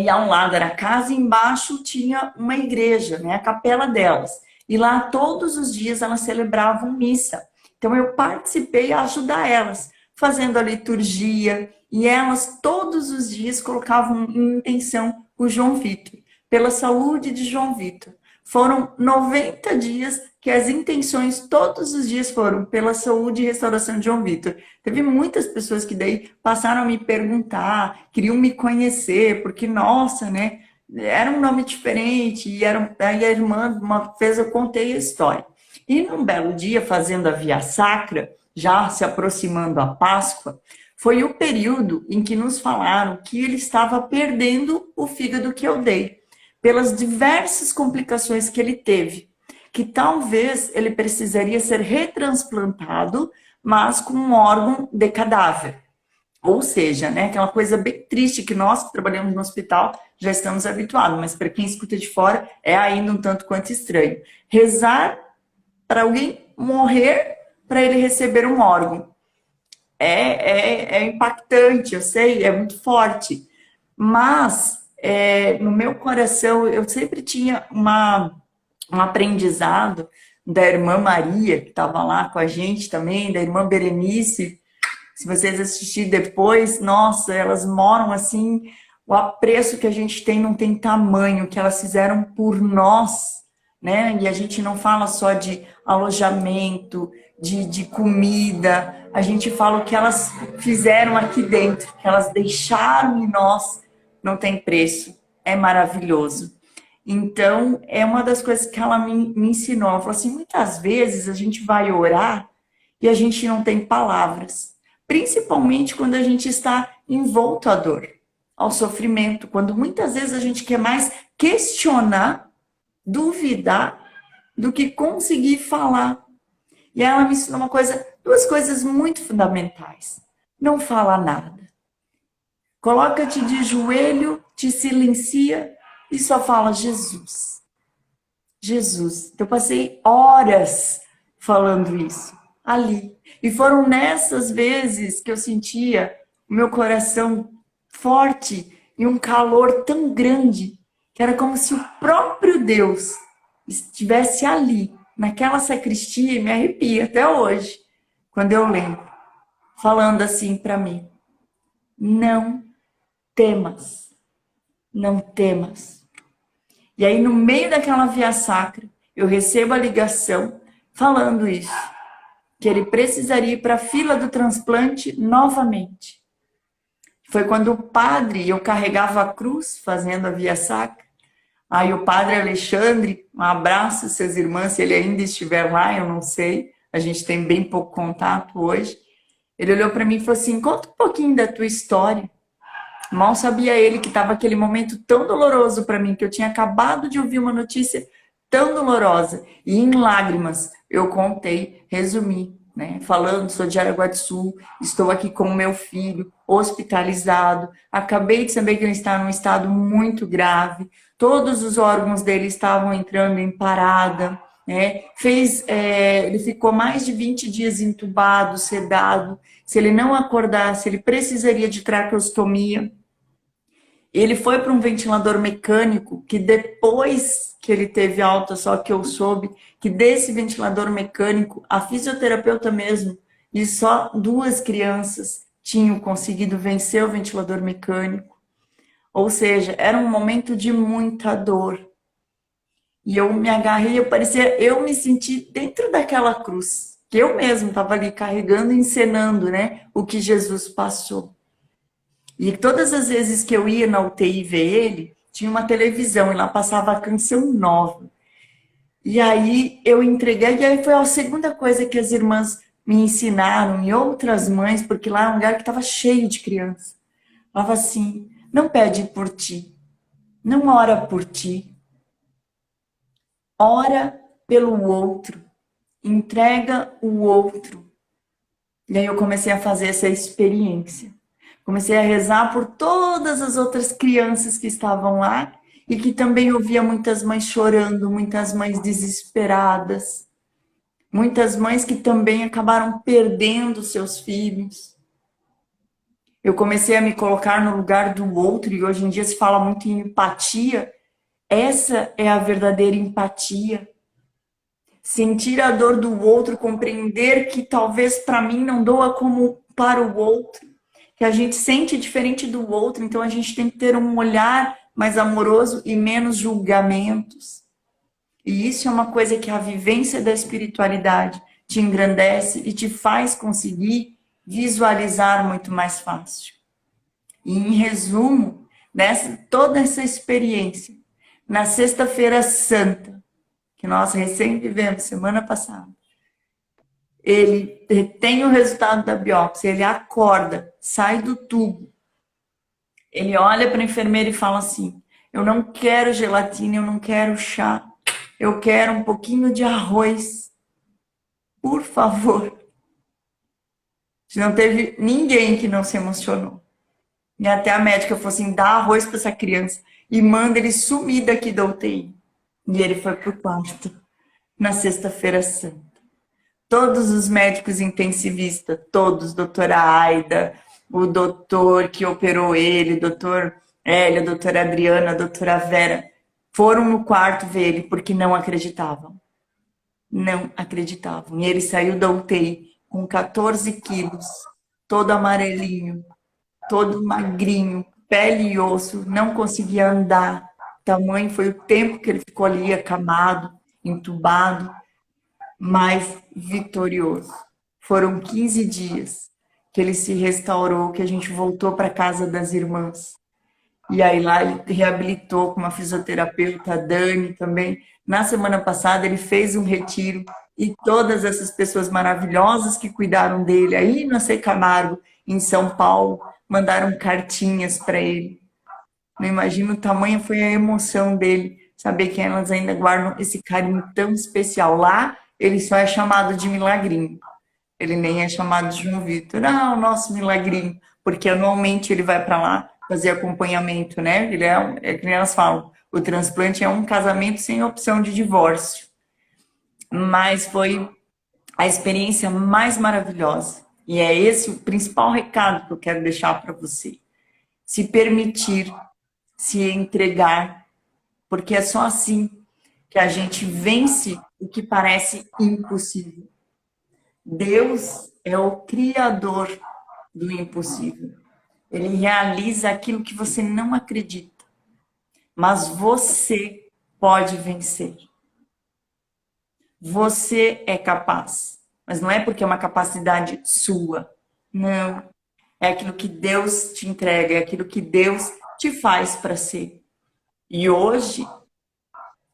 ao lado era a casa, e embaixo tinha uma igreja, né? A capela delas. E lá todos os dias elas celebravam missa. Então eu participei a ajudar elas, fazendo a liturgia, e elas todos os dias colocavam em intenção o João Vitor, pela saúde de João Vitor. Foram 90 dias que as intenções todos os dias foram pela saúde e restauração de João Vitor. Teve muitas pessoas que daí passaram a me perguntar, queriam me conhecer, porque, nossa, né? Era um nome diferente, e aí a irmã, uma vez eu contei a história. E num belo dia, fazendo a Via Sacra, já se aproximando a Páscoa, foi o período em que nos falaram que ele estava perdendo o fígado que eu dei, pelas diversas complicações que ele teve, que talvez ele precisaria ser retransplantado, mas com um órgão de cadáver. Ou seja, né, aquela coisa bem triste que nós que trabalhamos no hospital já estamos habituados, mas para quem escuta de fora é ainda um tanto quanto estranho. Rezar para alguém morrer para ele receber um órgão. É impactante, eu sei, é muito forte. Mas no meu coração eu sempre tinha um aprendizado da irmã Maria, que estava lá com a gente também, da irmã Berenice. Se vocês assistirem depois, nossa, elas moram assim, o apreço que a gente tem não tem tamanho, que elas fizeram por nós, né? E a gente não fala só de alojamento, de comida, a gente fala o que elas fizeram aqui dentro, que elas deixaram em nós, não tem preço, é maravilhoso. Então, é uma das coisas que ela me ensinou. Ela falou assim, muitas vezes a gente vai orar e a gente não tem palavras. Principalmente quando a gente está envolto à dor, ao sofrimento. Quando muitas vezes a gente quer mais questionar, duvidar, do que conseguir falar. E ela me ensinou duas coisas muito fundamentais. Não fala nada. Coloca-te de joelho, te silencia e só fala Jesus. Jesus. Eu passei horas falando isso, ali. E foram nessas vezes que eu sentia o meu coração forte e um calor tão grande, que era como se o próprio Deus estivesse ali, naquela sacristia, e me arrepia até hoje, quando eu lembro, falando assim para mim, não temas, não temas. E aí, no meio daquela via sacra, eu recebo a ligação falando isso, que ele precisaria ir para a fila do transplante novamente. Foi quando o padre, eu carregava a cruz, fazendo a via sacra. Aí o padre Alexandre, um abraço, suas irmãs, se ele ainda estiver lá, eu não sei, a gente tem bem pouco contato hoje. Ele olhou para mim e falou assim, conta um pouquinho da tua história. Mal sabia ele que estava aquele momento tão doloroso para mim, que eu tinha acabado de ouvir uma notícia tão dolorosa. E em lágrimas eu contei, resumi, né? Falando, sou de Araguá do Sul, estou aqui com o meu filho, hospitalizado. Acabei de saber que ele está num estado muito grave. Todos os órgãos dele estavam entrando em parada. Né? Ele ficou mais de 20 dias entubado, sedado. Se ele não acordasse, ele precisaria de traqueostomia. Ele foi para um ventilador mecânico, que depois que ele teve alta, só que eu soube que desse ventilador mecânico, a fisioterapeuta mesmo, e só 2 crianças tinham conseguido vencer o ventilador mecânico. Ou seja, era um momento de muita dor. E eu me agarrei, eu me senti dentro daquela cruz, que eu mesmo estava ali carregando, encenando, né, o que Jesus passou. E todas as vezes que eu ia na UTI ver ele, tinha uma televisão e lá passava a canção nova. E aí eu entreguei, e aí foi a segunda coisa que as irmãs me ensinaram, e outras mães, porque lá é um lugar que estava cheio de crianças. Falava assim, não pede por ti, não ora por ti, ora pelo outro, entrega o outro. E aí eu comecei a fazer essa experiência. Comecei a rezar por todas as outras crianças que estavam lá e que também ouvia muitas mães chorando, muitas mães desesperadas, muitas mães que também acabaram perdendo seus filhos. Eu comecei a me colocar no lugar do outro e hoje em dia se fala muito em empatia. Essa é a verdadeira empatia. Sentir a dor do outro, compreender que talvez para mim não doa como para o outro, que a gente sente diferente do outro, então a gente tem que ter um olhar mais amoroso e menos julgamentos. E isso é uma coisa que a vivência da espiritualidade te engrandece e te faz conseguir visualizar muito mais fácil. E em resumo, toda essa experiência, na Sexta-feira Santa, que nós recém vivemos semana passada, ele tem o resultado da biópsia, ele acorda, sai do tubo, ele olha para a enfermeira e fala assim: eu não quero gelatina, eu não quero chá, eu quero um pouquinho de arroz, por favor. Não teve ninguém que não se emocionou. E até a médica falou assim: dá arroz para essa criança e manda ele sumir daqui da UTI. E ele foi pro quarto na Sexta-feira Santa. Todos os médicos intensivistas, todos, doutora Aida, o doutor que operou ele, doutor Hélio, doutora Adriana, doutora Vera, foram no quarto ver ele porque não acreditavam. Não acreditavam. E ele saiu da UTI com 14 quilos, todo amarelinho, todo magrinho, pele e osso, não conseguia andar. Tamanho foi o tempo que ele ficou ali acamado, entubado, mas vitorioso. Foram 15 dias que ele se restaurou, que a gente voltou para a casa das irmãs. E aí lá ele reabilitou com uma fisioterapeuta, a Dani também. Na semana passada ele fez um retiro e todas essas pessoas maravilhosas que cuidaram dele aí no AC Camargo, em São Paulo, mandaram cartinhas para ele. Não imagino o tamanho foi a emoção dele, saber que elas ainda guardam esse carinho tão especial. Lá ele só é chamado de Milagrinho. Ele nem é chamado de João Vitor. Ah, o nosso Milagrinho. Porque anualmente ele vai para lá fazer acompanhamento, né? Ele é que elas falam, o transplante é um casamento sem opção de divórcio. Mas foi a experiência mais maravilhosa. E é esse o principal recado que eu quero deixar para você. Se permitir, se entregar, porque é só assim que a gente vence o que parece impossível. Deus é o criador do impossível. Ele realiza aquilo que você não acredita. Mas você pode vencer. Você é capaz. Mas não é porque é uma capacidade sua. Não. É aquilo que Deus te entrega, é aquilo que Deus te faz para ser. E hoje,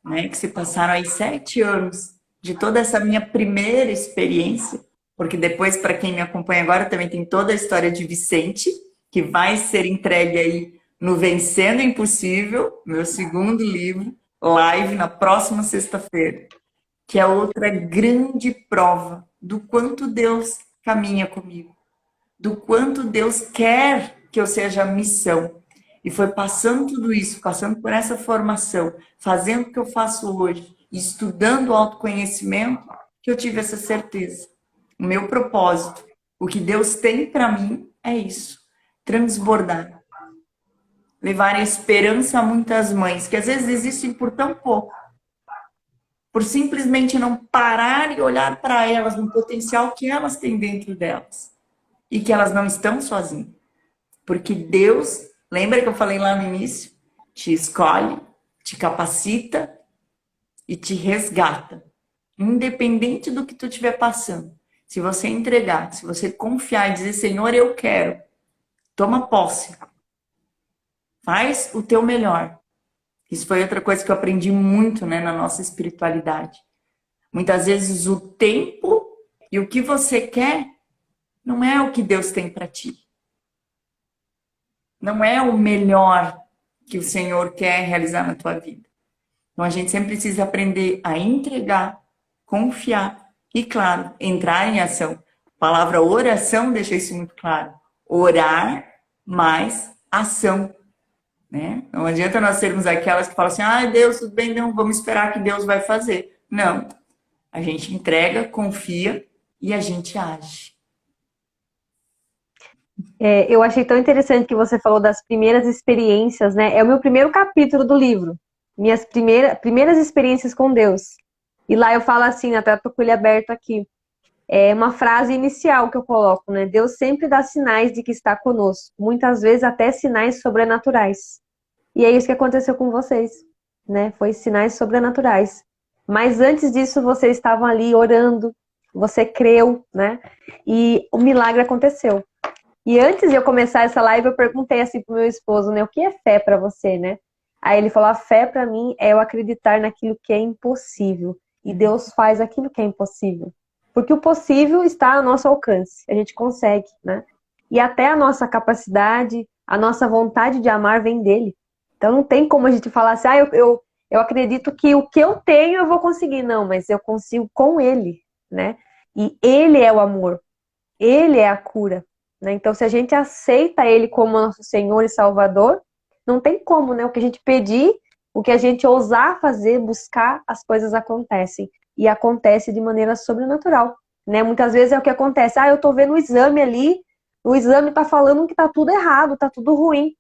né, que se passaram aí 7 anos de toda essa minha primeira experiência, porque depois, para quem me acompanha agora, também tem toda a história de Vicente, que vai ser entregue aí no Vencendo o Impossível, meu segundo livro, live na próxima sexta-feira, que é outra grande prova do quanto Deus caminha comigo, do quanto Deus quer que eu seja missão. E foi passando tudo isso, passando por essa formação, fazendo o que eu faço hoje, estudando o autoconhecimento, que eu tive essa certeza. O meu propósito, o que Deus tem para mim é isso, transbordar. Levar esperança a muitas mães, que às vezes existem por tão pouco. Por simplesmente não parar e olhar para elas no potencial que elas têm dentro delas. E que elas não estão sozinhas. Porque Deus, lembra que eu falei lá no início? Te escolhe, te capacita e te resgata. Independente do que tu estiver passando. Se você entregar, se você confiar e dizer, Senhor, eu quero. Toma posse. Faz o teu melhor. Isso foi outra coisa que eu aprendi muito, né, na nossa espiritualidade. Muitas vezes o tempo e o que você quer não é o que Deus tem para ti. Não é o melhor que o Senhor quer realizar na tua vida. Então a gente sempre precisa aprender a entregar, confiar e, claro, entrar em ação. A palavra oração deixa isso muito claro. Orar mas ação, né? Não adianta nós sermos aquelas que falam assim, ah, Deus, tudo bem, não, vamos esperar que Deus vai fazer. Não, a gente entrega, confia e a gente age. Eu achei tão interessante que você falou das primeiras experiências, né? É o meu primeiro capítulo do livro. Minhas primeiras experiências com Deus. E lá eu falo assim, até tô com ele aberto aqui. É uma frase inicial que eu coloco, né? Deus sempre dá sinais de que está conosco. Muitas vezes até sinais sobrenaturais. E é isso que aconteceu com vocês, né? Foi sinais sobrenaturais. Mas antes disso, vocês estavam ali orando, você creu, né? E o milagre aconteceu. E antes de eu começar essa live, eu perguntei assim pro meu esposo, né? O que é fé para você, né? Aí ele falou: a fé para mim é eu acreditar naquilo que é impossível. E Deus faz aquilo que é impossível. Porque o possível está ao nosso alcance. A gente consegue, né? E até a nossa capacidade, a nossa vontade de amar vem dele. Então não tem como a gente falar assim, eu acredito que o que eu tenho eu vou conseguir. Não, mas eu consigo com ele, né? E ele é o amor. Ele é a cura. Né? Então, se a gente aceita Ele como nosso Senhor e Salvador, não tem como, né? O que a gente pedir, o que a gente ousar fazer, buscar, as coisas acontecem. E acontece de maneira sobrenatural. Né? Muitas vezes é o que acontece. Ah, eu tô vendo o exame ali, o exame tá falando que tá tudo errado, tá tudo ruim.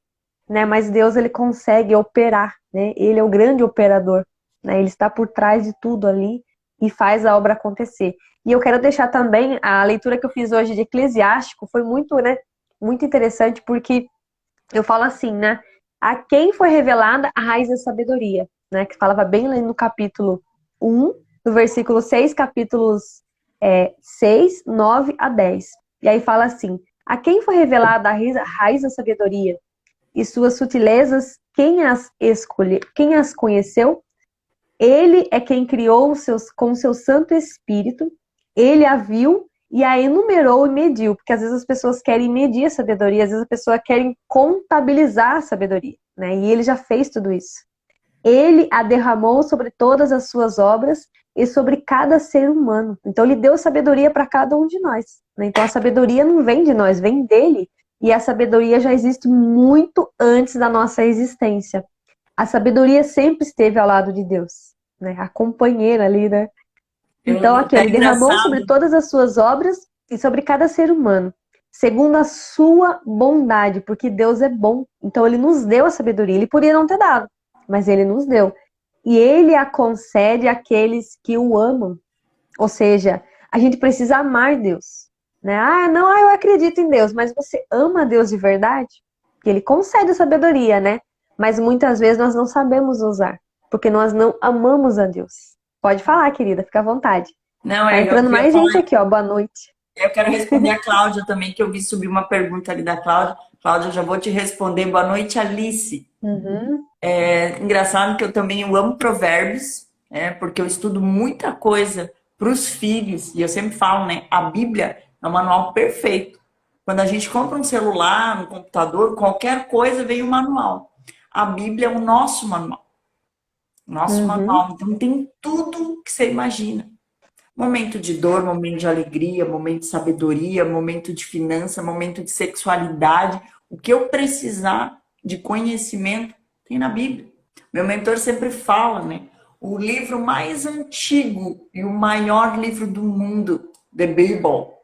Né? Mas Deus, Ele consegue operar. Né? Ele é o grande operador. Né? Ele está por trás de tudo ali e faz a obra acontecer. E eu quero deixar também a leitura que eu fiz hoje de Eclesiástico, foi muito, né, muito interessante, porque eu falo assim, né, a quem foi revelada a raiz da sabedoria, né, que falava bem lá no capítulo 1, no versículo 6, capítulos 6, 9 a 10. E aí fala assim, a quem foi revelada a raiz da sabedoria e suas sutilezas, quem as conheceu? Ele é quem criou com o seu Santo Espírito, ele a viu e a enumerou e mediu, porque às vezes as pessoas querem medir a sabedoria, às vezes as pessoas querem contabilizar a sabedoria, né? E ele já fez tudo isso. Ele a derramou sobre todas as suas obras e sobre cada ser humano. Então ele deu sabedoria para cada um de nós, né? Então a sabedoria não vem de nós, vem dele. E a sabedoria já existe muito antes da nossa existência. A sabedoria sempre esteve ao lado de Deus, né? A companheira ali, né? Então, aqui, É ele derramou sobre engraçado. todas as suas obras e sobre cada ser humano, segundo a sua bondade, porque Deus é bom. Então, ele nos deu a sabedoria. Ele poderia não ter dado, mas ele nos deu. E ele a concede àqueles que o amam. Ou seja, a gente precisa amar Deus. Né? Ah, não, eu acredito em Deus, mas você ama Deus de verdade? Porque ele concede a sabedoria, né? Mas muitas vezes nós não sabemos usar, porque nós não amamos a Deus. Pode falar, querida, fica à vontade. Não, Tá eu entrando queria mais gente falar, aqui, ó. Boa noite. eu quero responder a Cláudia também, que eu vi subir uma pergunta ali da Cláudia. Cláudia, eu já vou te responder. Boa noite, Alice. Uhum. É engraçado que eu amo provérbios, porque eu estudo muita coisa para os filhos, e eu sempre falo, né? A Bíblia é um manual perfeito. Quando a gente compra um celular, um computador, qualquer coisa vem o manual. A Bíblia é o nosso manual. Nosso Uhum. manual. Então tem tudo que você imagina. Momento de dor, momento de alegria, momento de sabedoria, momento de finança, momento de sexualidade. O que eu precisar de conhecimento tem na Bíblia. Meu mentor sempre fala, né? O livro mais antigo e o maior livro do mundo, The Bible.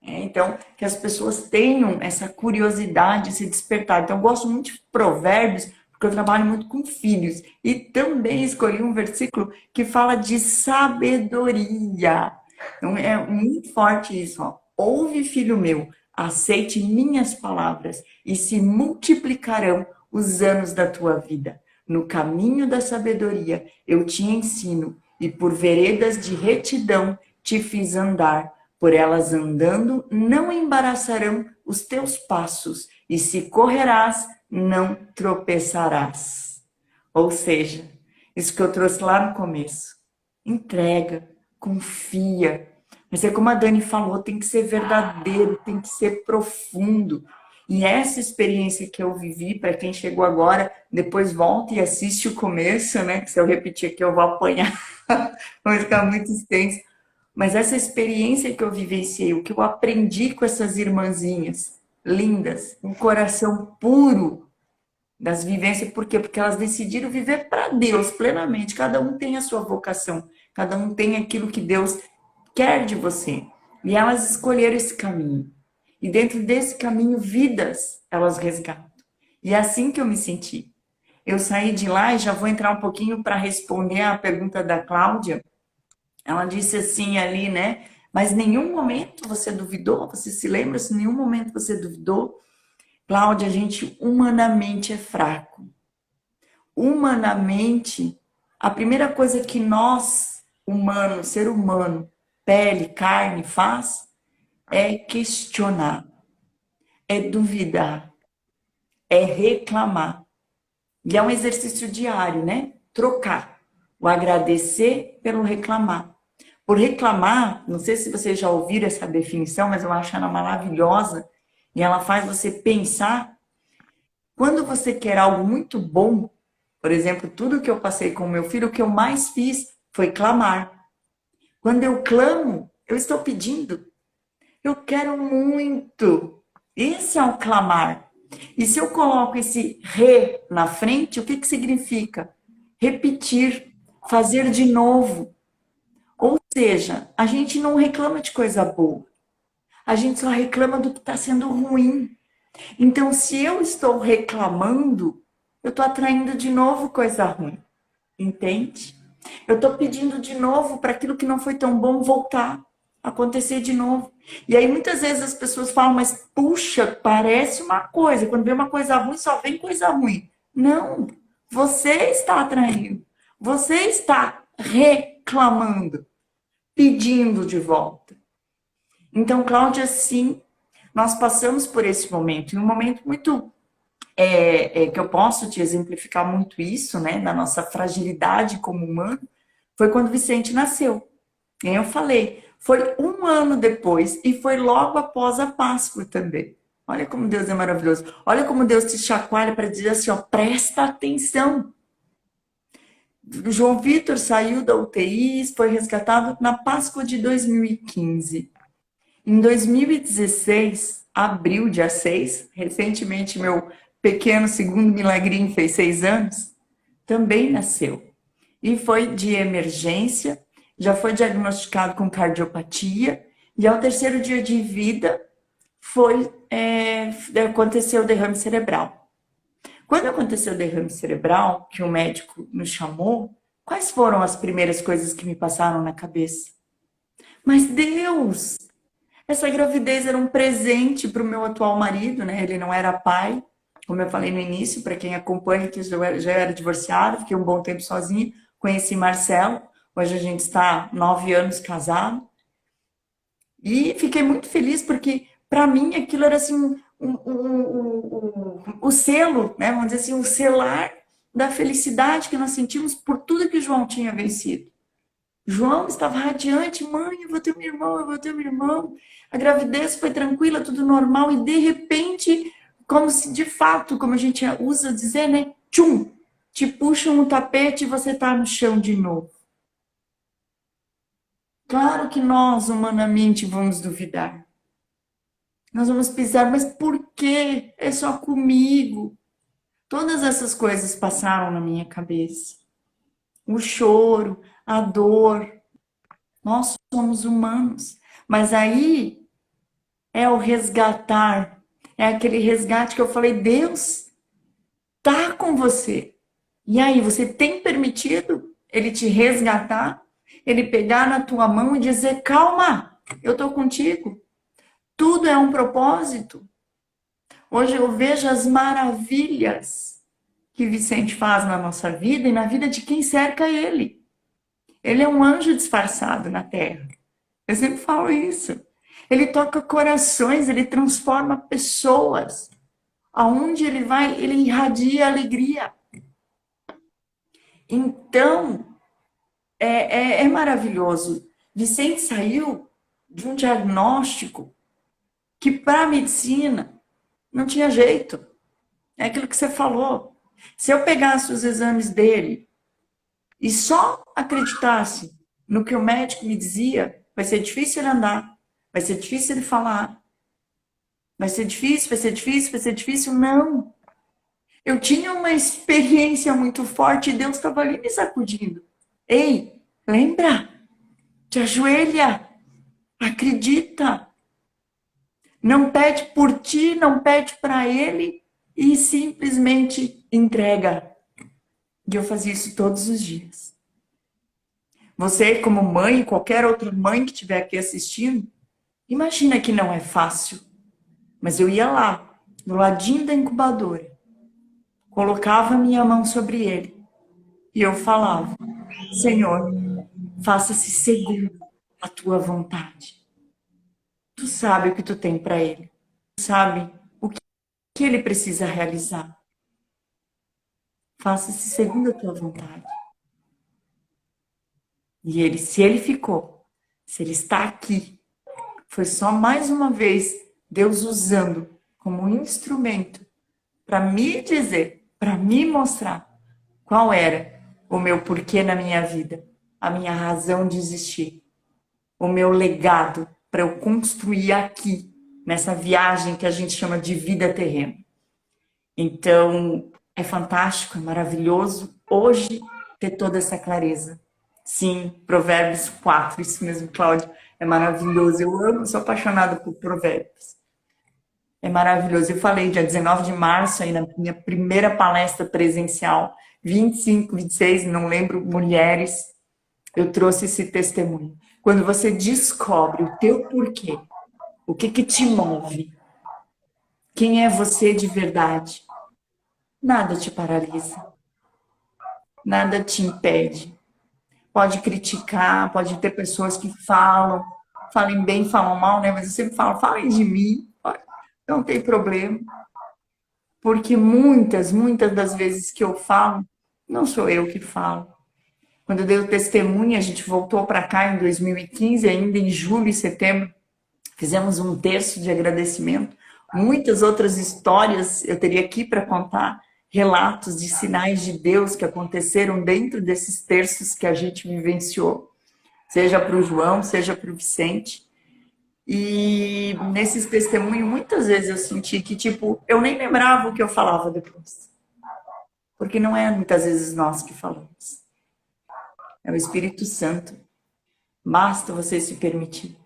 Então, que as pessoas tenham essa curiosidade, esse despertar. Então, eu gosto muito de provérbios, porque eu trabalho muito com filhos. E também escolhi um versículo que fala de sabedoria. Então, é muito forte isso. Ó. Ouve, filho meu, aceite minhas palavras e se multiplicarão os anos da tua vida. No caminho da sabedoria eu te ensino, e por veredas de retidão te fiz andar. Por elas andando, não embaraçarão os teus passos, e se correrás, não tropeçarás. Ou seja, isso que eu trouxe lá no começo. Entrega, confia. Mas é como a Dani falou, tem que ser verdadeiro, tem que ser profundo. E essa experiência que eu vivi, para quem chegou agora, depois volta e assiste o começo, né? Que se eu repetir aqui eu vou apanhar, vai ficar muito extenso. Mas essa experiência que eu vivenciei, o que eu aprendi com essas irmãzinhas, lindas, um coração puro das vivências. Por quê? Porque elas decidiram viver para Deus plenamente. Cada um tem a sua vocação, cada um tem aquilo que Deus quer de você. E elas escolheram esse caminho. E dentro desse caminho, vidas elas resgatam. E é assim que eu me senti. Eu saí de lá e já vou entrar um pouquinho para responder a pergunta da Cláudia. Ela disse assim ali, né? Mas em nenhum momento você duvidou? Você se lembra se em nenhum momento você duvidou? Cláudia, a gente humanamente é fraco. Humanamente, a primeira coisa que nós, humanos, ser humano, pele, carne, faz é questionar, é duvidar, é reclamar. E é um exercício diário, né? Trocar o agradecer pelo reclamar. Por reclamar, não sei se vocês já ouviram essa definição, mas eu acho ela maravilhosa e ela faz você pensar. Quando você quer algo muito bom, por exemplo, tudo que eu passei com o meu filho, o que eu mais fiz foi clamar. Quando eu clamo, eu estou pedindo. Eu quero muito. Esse é o clamar. E se eu coloco esse re na frente, o que que significa? Repetir, fazer de novo. Ou seja, a gente não reclama de coisa boa. A gente só reclama do que está sendo ruim. Então, se eu estou reclamando, eu estou atraindo de novo coisa ruim. Entende? Eu estou pedindo de novo para aquilo que não foi tão bom voltar, acontecer de novo. E aí muitas vezes as pessoas falam, mas puxa, parece uma coisa, quando vem uma coisa ruim, só vem coisa ruim. Não, você está atraindo, você está reclamando, pedindo de volta. Então, Cláudia, sim, nós passamos por esse momento, e um momento muito que eu posso te exemplificar muito isso, né, da nossa fragilidade como humano, foi quando Vicente nasceu. E aí eu falei, foi um ano depois e foi logo após a Páscoa também. Olha como Deus é maravilhoso. Olha como Deus te chacoalha para dizer assim, ó, presta atenção. O João Vitor saiu da UTI, foi resgatado na Páscoa de 2015. Em 2016, abril, dia 6, recentemente meu pequeno segundo milagrinho fez 6 anos, também nasceu. E foi de emergência, já foi diagnosticado com cardiopatia, e ao terceiro dia de vida aconteceu o derrame cerebral. Quando aconteceu o derrame cerebral, que o médico nos chamou, quais foram as primeiras coisas que me passaram na cabeça? Mas Deus, essa gravidez era um presente para o meu atual marido, né? Ele não era pai, como eu falei no início, para quem acompanha, que já era divorciado, fiquei um bom tempo sozinha, conheci Marcelo, hoje a gente está 9 anos casado, e fiquei muito feliz porque, para mim, aquilo era assim, o selo, né? Vamos dizer assim, o selar da felicidade que nós sentimos por tudo que o João tinha vencido. João estava radiante, mãe, eu vou ter um irmão, eu vou ter um irmão. A gravidez foi tranquila, tudo normal, e de repente, como se de fato, como a gente usa dizer, né? Tchum! Te puxam no tapete e você está no chão de novo. Claro que nós, humanamente, vamos duvidar. Nós vamos pensar, mas por quê? É só comigo. Todas essas coisas passaram na minha cabeça. O choro, a dor. Nós somos humanos. Mas aí é o resgatar. É aquele resgate que eu falei, Deus tá com você. E aí, você tem permitido ele te resgatar? Ele pegar na tua mão e dizer, calma, eu tô contigo. Tudo é um propósito. Hoje eu vejo as maravilhas que Vicente faz na nossa vida e na vida de quem cerca ele. Ele é um anjo disfarçado na terra. Eu sempre falo isso. Ele toca corações, ele transforma pessoas. Aonde ele vai, ele irradia alegria. Então, é maravilhoso. Vicente saiu de um diagnóstico que para a medicina não tinha jeito. É aquilo que você falou. Se eu pegasse os exames dele e só acreditasse no que o médico me dizia, vai ser difícil ele andar, vai ser difícil ele falar. Vai ser difícil, vai ser difícil, vai ser difícil. Não. Eu tinha uma experiência muito forte e Deus estava ali me sacudindo. Ei, lembra? Te ajoelha. Acredita. Não pede por ti, não pede para Ele e simplesmente entrega. E eu fazia isso todos os dias. Você, como mãe, qualquer outra mãe que estiver aqui assistindo, imagina que não é fácil. Mas eu ia lá, do ladinho da incubadora, colocava minha mão sobre ele e eu falava: Senhor, faça-se segundo a tua vontade. Tu sabe o que tu tem para ele. Tu sabe o que ele precisa realizar. Faça-se segundo a tua vontade. E ele, se ele ficou, se ele está aqui, foi só mais uma vez Deus usando como um instrumento para me dizer, para me mostrar qual era o meu porquê na minha vida, a minha razão de existir, o meu legado para eu construir aqui, nessa viagem que a gente chama de vida terrena. Então, é fantástico, é maravilhoso hoje ter toda essa clareza. Sim, Provérbios 4, isso mesmo, Cláudia, é maravilhoso. Eu amo, sou apaixonada por Provérbios. É maravilhoso. Eu falei dia 19 de março, aí na minha primeira palestra presencial, 25, 26, não lembro, mulheres, eu trouxe esse testemunho. Quando você descobre o teu porquê, o que te move, quem é você de verdade, nada te paralisa, nada te impede. Pode criticar, pode ter pessoas que falem bem, falam mal, né? Mas eu sempre falo, falem de mim, não tem problema. Porque muitas das vezes que eu falo, não sou eu que falo. Quando eu dei o testemunho, a gente voltou para cá em 2015, ainda em julho e setembro, fizemos um terço de agradecimento. Muitas outras histórias eu teria aqui para contar, relatos de sinais de Deus que aconteceram dentro desses terços que a gente vivenciou, seja para o João, seja para o Vicente. E nesses testemunhos, muitas vezes eu senti que, tipo, eu nem lembrava o que eu falava depois. Porque não é muitas vezes nós que falamos. É o Espírito Santo. Basta você se permitir.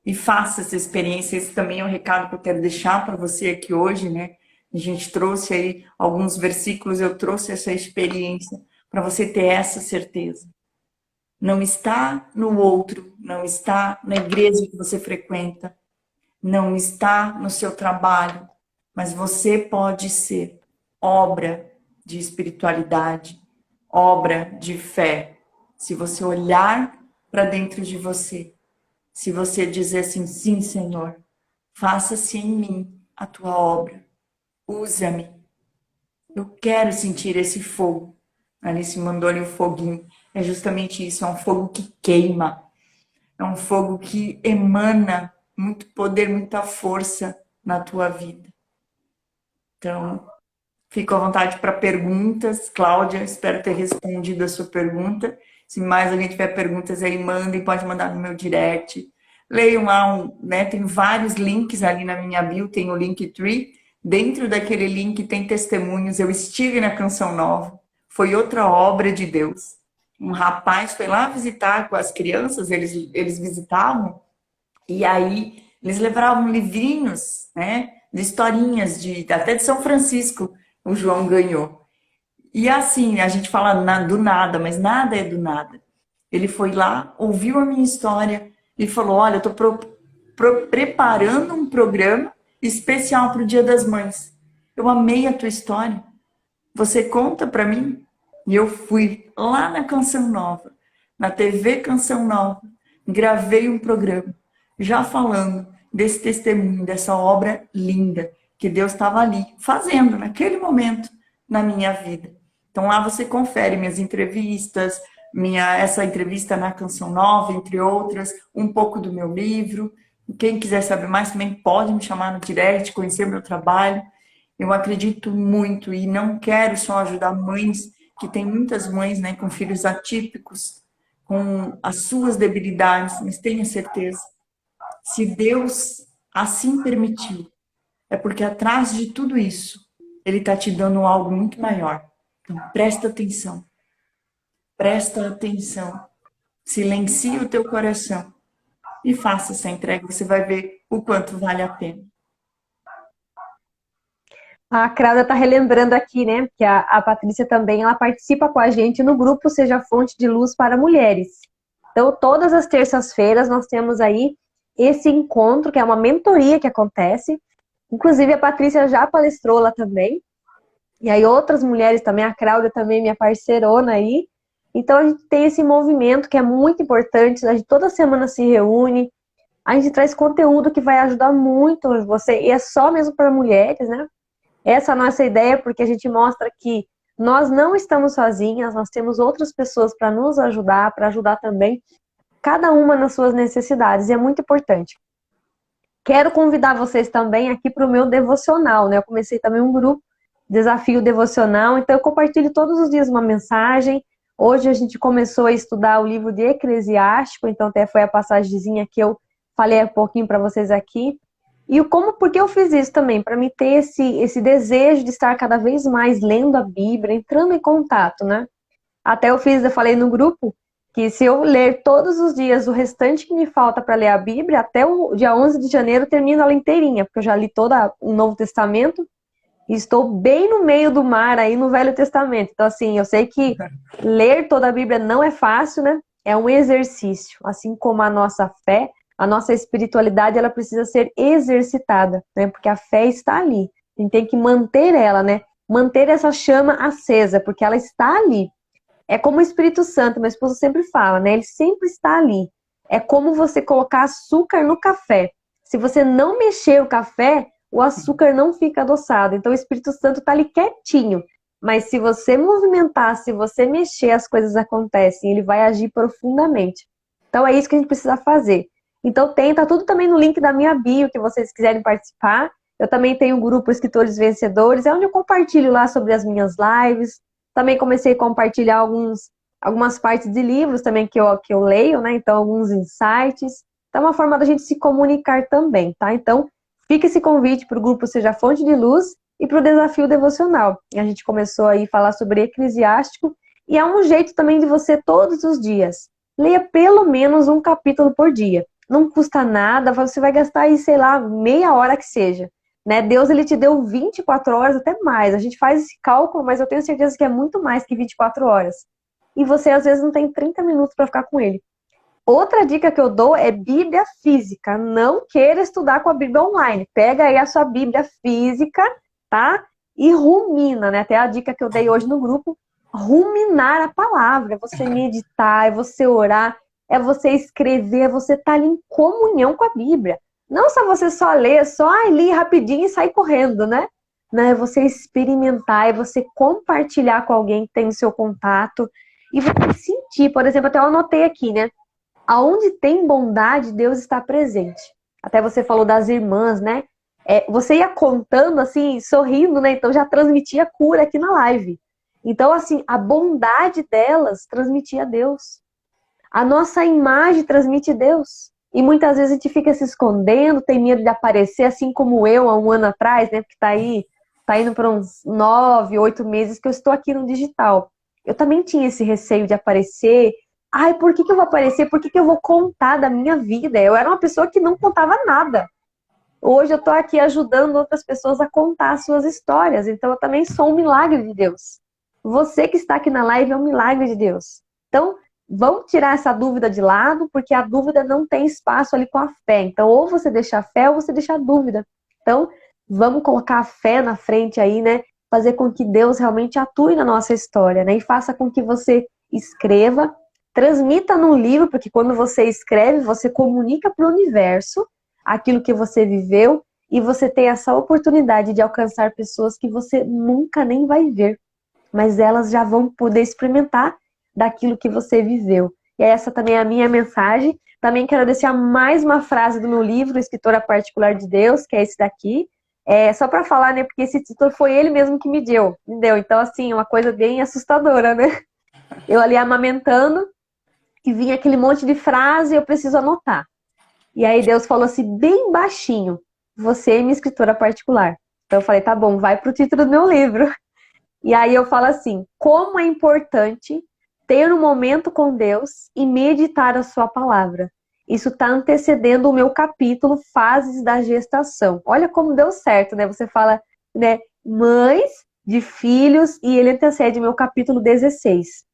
E faça essa experiência. Esse também é um recado que eu quero deixar para você aqui hoje, né? A gente trouxe aí alguns versículos, eu trouxe essa experiência para você ter essa certeza. Não está no outro, não está na igreja que você frequenta, não está no seu trabalho, mas você pode ser obra de espiritualidade, obra de fé. Se você olhar para dentro de você, se você dizer assim, sim, Senhor, faça-se em mim a tua obra, usa-me. Eu quero sentir esse fogo. Alice mandou ali o foguinho. É justamente isso, é um fogo que queima. É um fogo que emana muito poder, muita força na tua vida. Então, fico à vontade para perguntas. Cláudia, espero ter respondido a sua pergunta. Se mais alguém tiver perguntas aí, mandem, pode mandar no meu direct. Leiam lá, né? Tem vários links ali na minha bio, tem o Linktree. Dentro daquele link tem testemunhos. Eu estive na Canção Nova. Foi outra obra de Deus. Um rapaz foi lá visitar com as crianças, eles visitavam, e aí eles levavam livrinhos, né, de historinhas, até de São Francisco, o João ganhou. E assim, a gente fala do nada, mas nada é do nada. Ele foi lá, ouviu a minha história e falou, olha, eu estou preparando um programa especial para o Dia das Mães. Eu amei a tua história. Você conta para mim? E eu fui lá na Canção Nova, na TV Canção Nova, gravei um programa, já falando desse testemunho, dessa obra linda que Deus estava ali fazendo naquele momento na minha vida. Então lá você confere minhas entrevistas, essa entrevista na Canção Nova, entre outras, um pouco do meu livro. Quem quiser saber mais também pode me chamar no direct, conhecer meu trabalho. Eu acredito muito e não quero só ajudar mães, que tem muitas mães, né, com filhos atípicos, com as suas debilidades, mas tenha certeza, se Deus assim permitiu, é porque atrás de tudo isso, ele está te dando algo muito maior. Então, presta atenção. Presta atenção. Silencie o teu coração e faça essa entrega. Você vai ver o quanto vale a pena. A Cláudia está relembrando aqui, né, que a Patrícia também, ela participa com a gente no grupo Seja Fonte de Luz para Mulheres. Então, todas as terças-feiras nós temos aí esse encontro, que é uma mentoria que acontece. Inclusive, a Patrícia já palestrou lá também. E aí outras mulheres também, a Cláudia também, minha parceirona aí. Então, a gente tem esse movimento que é muito importante. A gente toda semana se reúne. A gente traz conteúdo que vai ajudar muito você. E é só mesmo para mulheres, né? Essa é a nossa ideia, porque a gente mostra que nós não estamos sozinhas, nós temos outras pessoas para nos ajudar, para ajudar também, cada uma nas suas necessidades, e é muito importante. Quero convidar vocês também aqui para o meu devocional, né? Eu comecei também um grupo, Desafio Devocional, então eu compartilho todos os dias uma mensagem. Hoje a gente começou a estudar o livro de Eclesiástico, então até foi a passagemzinha que eu falei um pouquinho para vocês aqui. E por que eu fiz isso também? Para mim ter esse desejo de estar cada vez mais lendo a Bíblia, entrando em contato, né? Até eu falei no grupo, que se eu ler todos os dias o restante que me falta para ler a Bíblia, até o dia 11 de janeiro eu termino ela inteirinha, porque eu já li todo o Novo Testamento e estou bem no meio do mar aí no Velho Testamento. Então, assim, eu sei que ler toda a Bíblia não é fácil, né? É um exercício, assim como a nossa fé. A nossa espiritualidade, ela precisa ser exercitada, né? Porque a fé está ali. A gente tem que manter ela, né? Manter essa chama acesa, porque ela está ali. É como o Espírito Santo, meu esposo sempre fala, né? Ele sempre está ali. É como você colocar açúcar no café. Se você não mexer o café, o açúcar não fica adoçado. Então o Espírito Santo está ali quietinho. Mas se você movimentar, se você mexer, as coisas acontecem. Ele vai agir profundamente. Então é isso que a gente precisa fazer. Então tá tudo também no link da minha bio, que vocês quiserem participar. Eu também tenho um grupo Escritores Vencedores, é onde eu compartilho lá sobre as minhas lives. Também comecei a compartilhar algumas partes de livros também que eu leio, né? Então, alguns insights. Então, é uma forma da gente se comunicar também, tá? Então, fica esse convite para o grupo Seja Fonte de Luz e para o Desafio Devocional. A gente começou aí a falar sobre Eclesiástico e é um jeito também de você, todos os dias, leia pelo menos um capítulo por dia. Não custa nada, você vai gastar aí, sei lá, meia hora que seja. Né? Deus, ele te deu 24 horas, até mais. A gente faz esse cálculo, mas eu tenho certeza que é muito mais que 24 horas. E você, às vezes, não tem 30 minutos para ficar com ele. Outra dica que eu dou é Bíblia física. Não queira estudar com a Bíblia online. Pega aí a sua Bíblia física, tá? E rumina, né? Até a dica que eu dei hoje no grupo. Ruminar a palavra. É você meditar, é você orar, é você escrever, é você estar ali em comunhão com a Bíblia. Não só ler, li rapidinho e sair correndo, né? Não, é você experimentar, é você compartilhar com alguém que tem o seu contato e você sentir, por exemplo, até eu anotei aqui, né? Aonde tem bondade, Deus está presente. Até você falou das irmãs, né? Você ia contando assim, sorrindo, né? Então já transmitia cura aqui na live. Então, assim, a bondade delas transmitia Deus. A nossa imagem transmite Deus. E muitas vezes a gente fica se escondendo, tem medo de aparecer, assim como eu há um ano atrás, né? Porque tá indo para uns 9, 8 meses que eu estou aqui no digital. Eu também tinha esse receio de aparecer. Ai, por que eu vou aparecer? Por que eu vou contar da minha vida? Eu era uma pessoa que não contava nada. Hoje eu tô aqui ajudando outras pessoas a contar as suas histórias. Então eu também sou um milagre de Deus. Você que está aqui na live é um milagre de Deus. Então, vamos tirar essa dúvida de lado, porque a dúvida não tem espaço ali com a fé. Então, ou você deixa a fé ou você deixa a dúvida. Então, vamos colocar a fé na frente aí, né? Fazer com que Deus realmente atue na nossa história, né? E faça com que você escreva, transmita num livro, porque quando você escreve, você comunica para o universo aquilo que você viveu e você tem essa oportunidade de alcançar pessoas que você nunca nem vai ver. Mas elas já vão poder experimentar daquilo que você viveu. E essa também é a minha mensagem. Também quero deixar mais uma frase do meu livro, Escritora Particular de Deus, que é esse daqui. Só para falar, né, porque esse título foi ele mesmo que me deu. Então, assim, uma coisa bem assustadora, né? Eu ali amamentando, e vinha aquele monte de frase e eu preciso anotar. E aí Deus falou assim, bem baixinho, você é minha escritora particular. Então eu falei, tá bom, vai pro título do meu livro. E aí eu falo assim, como é importante ter um momento com Deus e meditar a sua palavra. Isso está antecedendo o meu capítulo Fases da Gestação. Olha como deu certo, né? Você fala, né, mães de filhos, e ele antecede meu capítulo 16,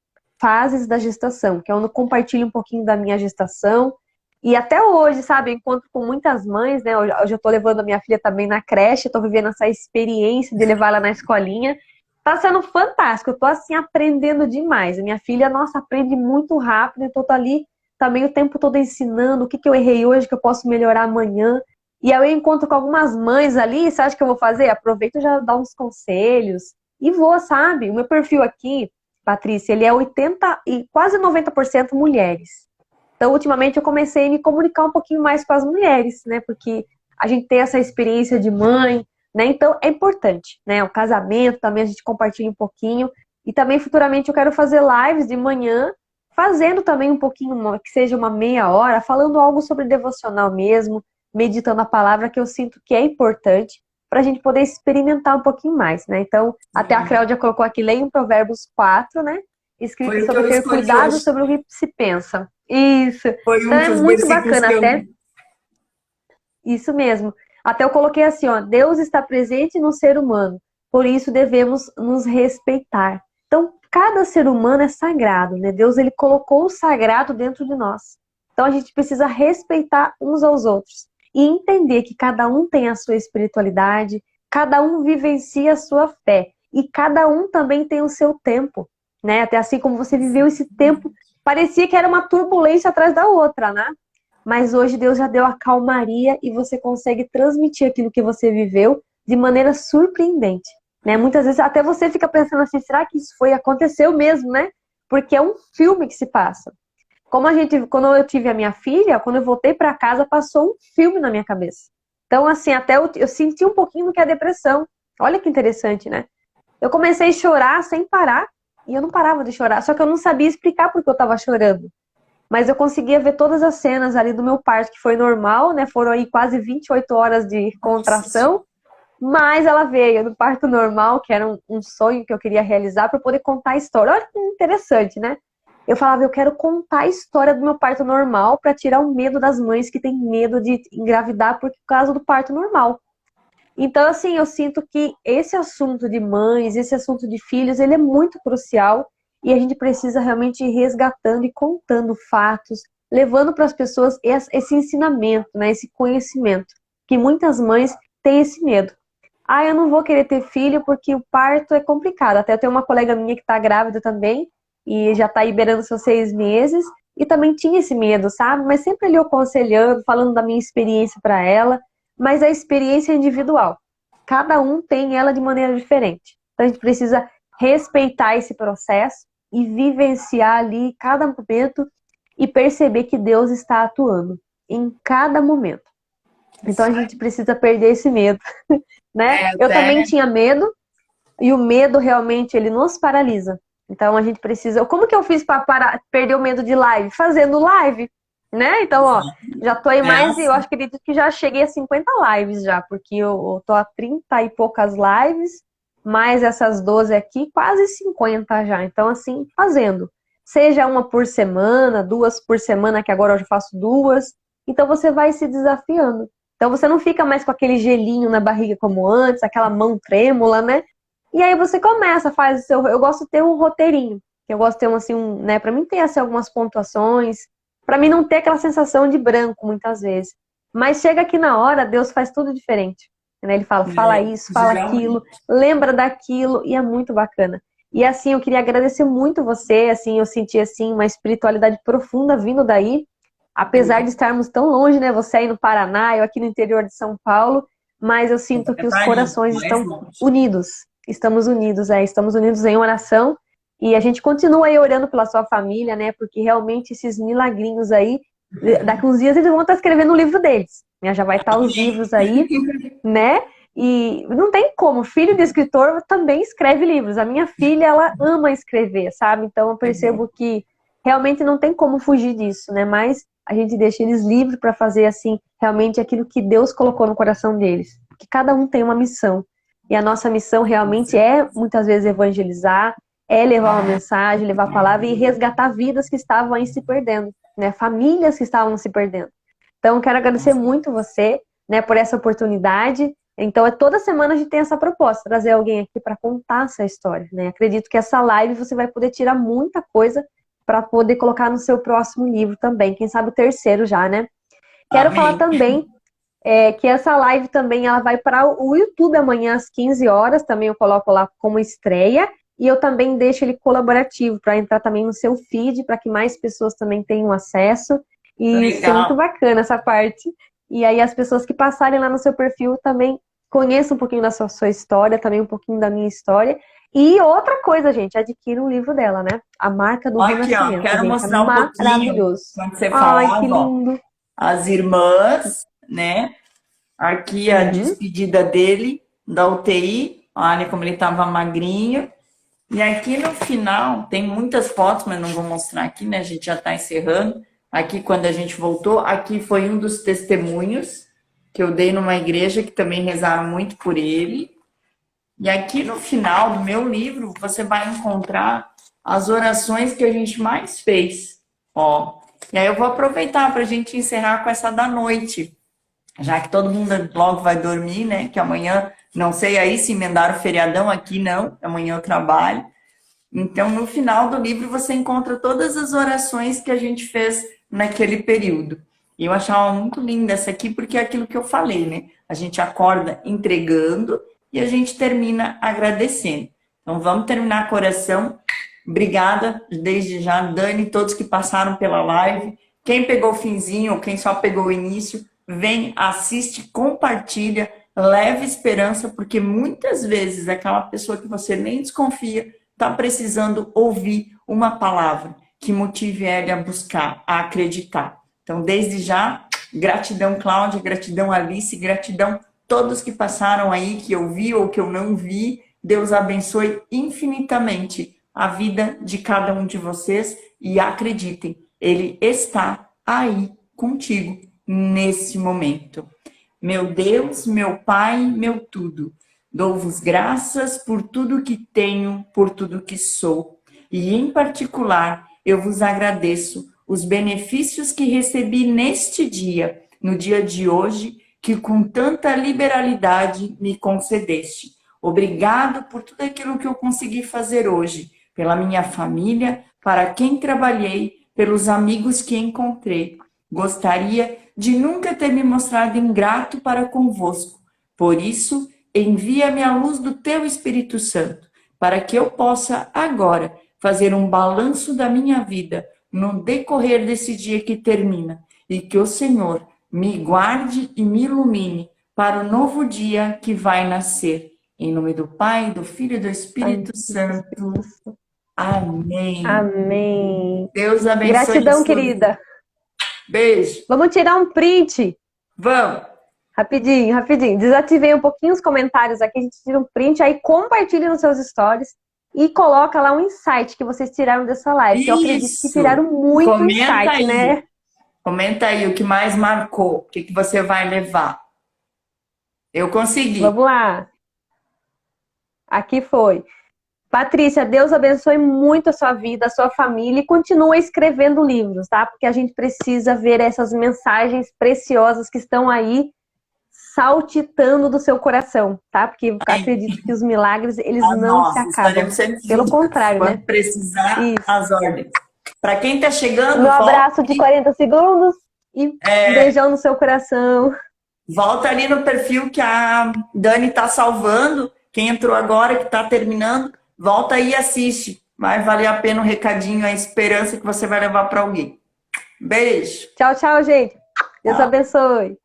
Fases da Gestação, que é onde eu compartilho um pouquinho da minha gestação. E até hoje, sabe, eu encontro com muitas mães, né? Hoje eu tô levando a minha filha também na creche, tô vivendo essa experiência de levar ela na escolinha. Tá sendo fantástico, eu tô assim aprendendo demais. A minha filha, nossa, aprende muito rápido, então eu tô ali também o tempo todo ensinando o que eu errei hoje, que eu posso melhorar amanhã. E aí eu encontro com algumas mães ali, você acha que eu vou fazer? Aproveito e já dar uns conselhos e vou, sabe? O meu perfil aqui, Patrícia, ele é 80 e quase 90% mulheres. Então, ultimamente, eu comecei a me comunicar um pouquinho mais com as mulheres, né? Porque a gente tem essa experiência de mãe, né? Então, é importante, né? O casamento também a gente compartilha um pouquinho. E também, futuramente, eu quero fazer lives de manhã, fazendo também um pouquinho, que seja uma meia hora, falando algo sobre devocional mesmo, meditando a palavra, que eu sinto que é importante para a gente poder experimentar um pouquinho mais, né? Então, até a Cláudia colocou aqui, leia em Provérbios 4, né? Escrito Foi o que sobre eu ter escolhi cuidado hoje. sobre o que se pensa. Isso. Foi Então um é dos muito versículos bacana, que eu. até isso mesmo. Até eu coloquei assim, ó, Deus está presente no ser humano, por isso devemos nos respeitar. Então, cada ser humano é sagrado, né? Deus, ele colocou o sagrado dentro de nós. Então, a gente precisa respeitar uns aos outros e entender que cada um tem a sua espiritualidade, cada um vivencia a sua fé e cada um também tem o seu tempo, né? Até assim como você viveu esse tempo, parecia que era uma turbulência atrás da outra, né? Mas hoje Deus já deu a calmaria e você consegue transmitir aquilo que você viveu de maneira surpreendente, né? Muitas vezes até você fica pensando assim, será que isso aconteceu mesmo, né? Porque é um filme que se passa. Quando eu tive a minha filha, quando eu voltei para casa, passou um filme na minha cabeça. Então, assim, até eu senti um pouquinho do que é depressão. Olha que interessante, né? Eu comecei a chorar sem parar e eu não parava de chorar, só que eu não sabia explicar por que eu estava chorando. Mas eu conseguia ver todas as cenas ali do meu parto, que foi normal, né? Foram aí quase 28 horas de contração. Mas ela veio no parto normal, que era um sonho que eu queria realizar para poder contar a história. Olha que interessante, né? Eu falava, eu quero contar a história do meu parto normal para tirar o medo das mães que têm medo de engravidar por causa do parto normal. Então, assim, eu sinto que esse assunto de mães, esse assunto de filhos, ele é muito crucial e a gente precisa realmente ir resgatando e contando fatos, levando para as pessoas esse ensinamento, né, esse conhecimento, que muitas mães têm esse medo. Ah, eu não vou querer ter filho porque o parto é complicado. Até eu tenho uma colega minha que está grávida também e já está liberando seus 6 meses e também tinha esse medo, sabe? Mas sempre ali eu aconselhando, falando da minha experiência para ela, mas a experiência é individual. Cada um tem ela de maneira diferente. Então a gente precisa respeitar esse processo e vivenciar ali cada momento e perceber que Deus está atuando em cada momento. Então a gente precisa perder esse medo, né? Eu também tinha medo e o medo realmente ele nos paralisa. Então a gente precisa. Como que eu fiz para perder o medo de live? Fazendo live, né? Então, ó, já tô aí mais, eu acho que já cheguei a 50 lives já, porque eu tô a 30 e poucas lives, mais essas 12 aqui, quase 50 já. Então, assim, fazendo. Seja uma por semana, 2 por semana, que agora eu já faço 2. Então você vai se desafiando. Então você não fica mais com aquele gelinho na barriga como antes, aquela mão trêmula, né? E aí você começa, faz o seu. Eu gosto de ter um roteirinho. Eu gosto de ter né? Pra mim ter assim, algumas pontuações. Pra mim não ter aquela sensação de branco muitas vezes. Mas chega aqui na hora, Deus faz tudo diferente. Né? Ele fala isso, fala aquilo, lembra daquilo, e é muito bacana. E assim, eu queria agradecer muito você, assim, eu senti assim uma espiritualidade profunda vindo daí. Apesar de estarmos tão longe, né? Você aí no Paraná, eu aqui no interior de São Paulo, mas eu sinto que os corações estão unidos. Estamos unidos em oração e a gente continua aí orando pela sua família, né? Porque realmente esses milagrinhos aí, daqui uns dias eles vão estar escrevendo o livro deles, né? Já vai estar os livros aí, né? E não tem como, filho de escritor também escreve livros. A minha filha, ela ama escrever, sabe? Então eu percebo que realmente não tem como fugir disso, né? Mas a gente deixa eles livres para fazer, assim, realmente aquilo que Deus colocou no coração deles. Porque cada um tem uma missão. E a nossa missão realmente é, muitas vezes, evangelizar, é levar uma mensagem, levar a palavra e resgatar vidas que estavam aí se perdendo, né? Famílias que estavam se perdendo. Então, eu quero agradecer muito você, né, por essa oportunidade. Então, toda semana a gente tem essa proposta, trazer alguém aqui para contar essa história, né? Acredito que essa live você vai poder tirar muita coisa para poder colocar no seu próximo livro também. Quem sabe o terceiro já, né? Quero falar também que essa live também ela vai para o YouTube amanhã às 15 horas. Também eu coloco lá como estreia. E eu também deixo ele colaborativo para entrar também no seu feed, para que mais pessoas também tenham acesso. E isso é muito bacana essa parte. E aí as pessoas que passarem lá no seu perfil também conheçam um pouquinho da sua história, também um pouquinho da minha história. E outra coisa, gente, adquira um livro dela, né? A Marca do Renascimento. Quero gente, mostrar um pouquinho, quando você Ai, falava, que lindo. as irmãs, né? Aqui a despedida dele, da UTI. Olha como ele estava magrinho. E aqui no final, tem muitas fotos, mas não vou mostrar aqui, né? A gente já está encerrando. Aqui, quando a gente voltou, aqui foi um dos testemunhos que eu dei numa igreja que também rezaram muito por ele. E aqui no final do meu livro, você vai encontrar as orações que a gente mais fez. Ó. E aí eu vou aproveitar para a gente encerrar com essa da noite. Já que todo mundo logo vai dormir, né? Que amanhã, não sei aí se emendaram o feriadão, aqui não, amanhã eu trabalho. Então, no final do livro, você encontra todas as orações que a gente fez naquele período. E eu achava muito linda essa aqui, porque é aquilo que eu falei, né? A gente acorda entregando e a gente termina agradecendo. Então, vamos terminar com a oração. Obrigada, desde já, Dani, todos que passaram pela live. Quem pegou o finzinho ou quem só pegou o início, vem, assiste, compartilha, leve esperança, porque muitas vezes aquela pessoa que você nem desconfia está precisando ouvir uma palavra que motive ele a buscar, a acreditar. Então, desde já, gratidão, Cláudia, gratidão, Alice, gratidão todos que passaram aí, que eu vi ou que eu não vi. Deus abençoe infinitamente a vida de cada um de vocês e acreditem, Ele está aí contigo nesse momento. Meu Deus, meu Pai, meu tudo, dou-vos graças por tudo que tenho, por tudo que sou. E, em particular, eu vos agradeço os benefícios que recebi neste dia, no dia de hoje, que com tanta liberalidade me concedeste. Obrigado por tudo aquilo que eu consegui fazer hoje, pela minha família, para quem trabalhei, pelos amigos que encontrei. Gostaria de nunca ter me mostrado ingrato para convosco. Por isso, envia-me a luz do teu Espírito Santo, para que eu possa agora fazer um balanço da minha vida no decorrer desse dia que termina, e que o Senhor me guarde e me ilumine para o novo dia que vai nascer. Em nome do Pai, do Filho e do Espírito Santo. Amém. Amém. Deus abençoe. Gratidão, querida. Beijo. Vamos tirar um print. Vamos. Rapidinho, rapidinho. Desativei um pouquinho os comentários aqui, a gente tira um print, aí compartilha nos seus stories e coloca lá um insight que vocês tiraram dessa live. Que eu acredito que tiraram muito insight, aí, né? Comenta aí o que mais marcou, o que você vai levar. Eu consegui. Vamos lá. Aqui foi. Patrícia, Deus abençoe muito a sua vida, a sua família e continua escrevendo livros, tá? Porque a gente precisa ver essas mensagens preciosas que estão aí saltitando do seu coração, tá? Porque eu acredito que os milagres, eles não se acabam. Pelo contrário, né? Precisar as ordens. Para quem tá chegando, um abraço de 40 segundos e um beijão no seu coração. Volta ali no perfil que a Dani tá salvando. Quem entrou agora, que tá terminando, volta aí e assiste. Vai valer a pena o recadinho, a esperança que você vai levar para alguém. Beijo. Tchau, tchau, gente. Deus abençoe.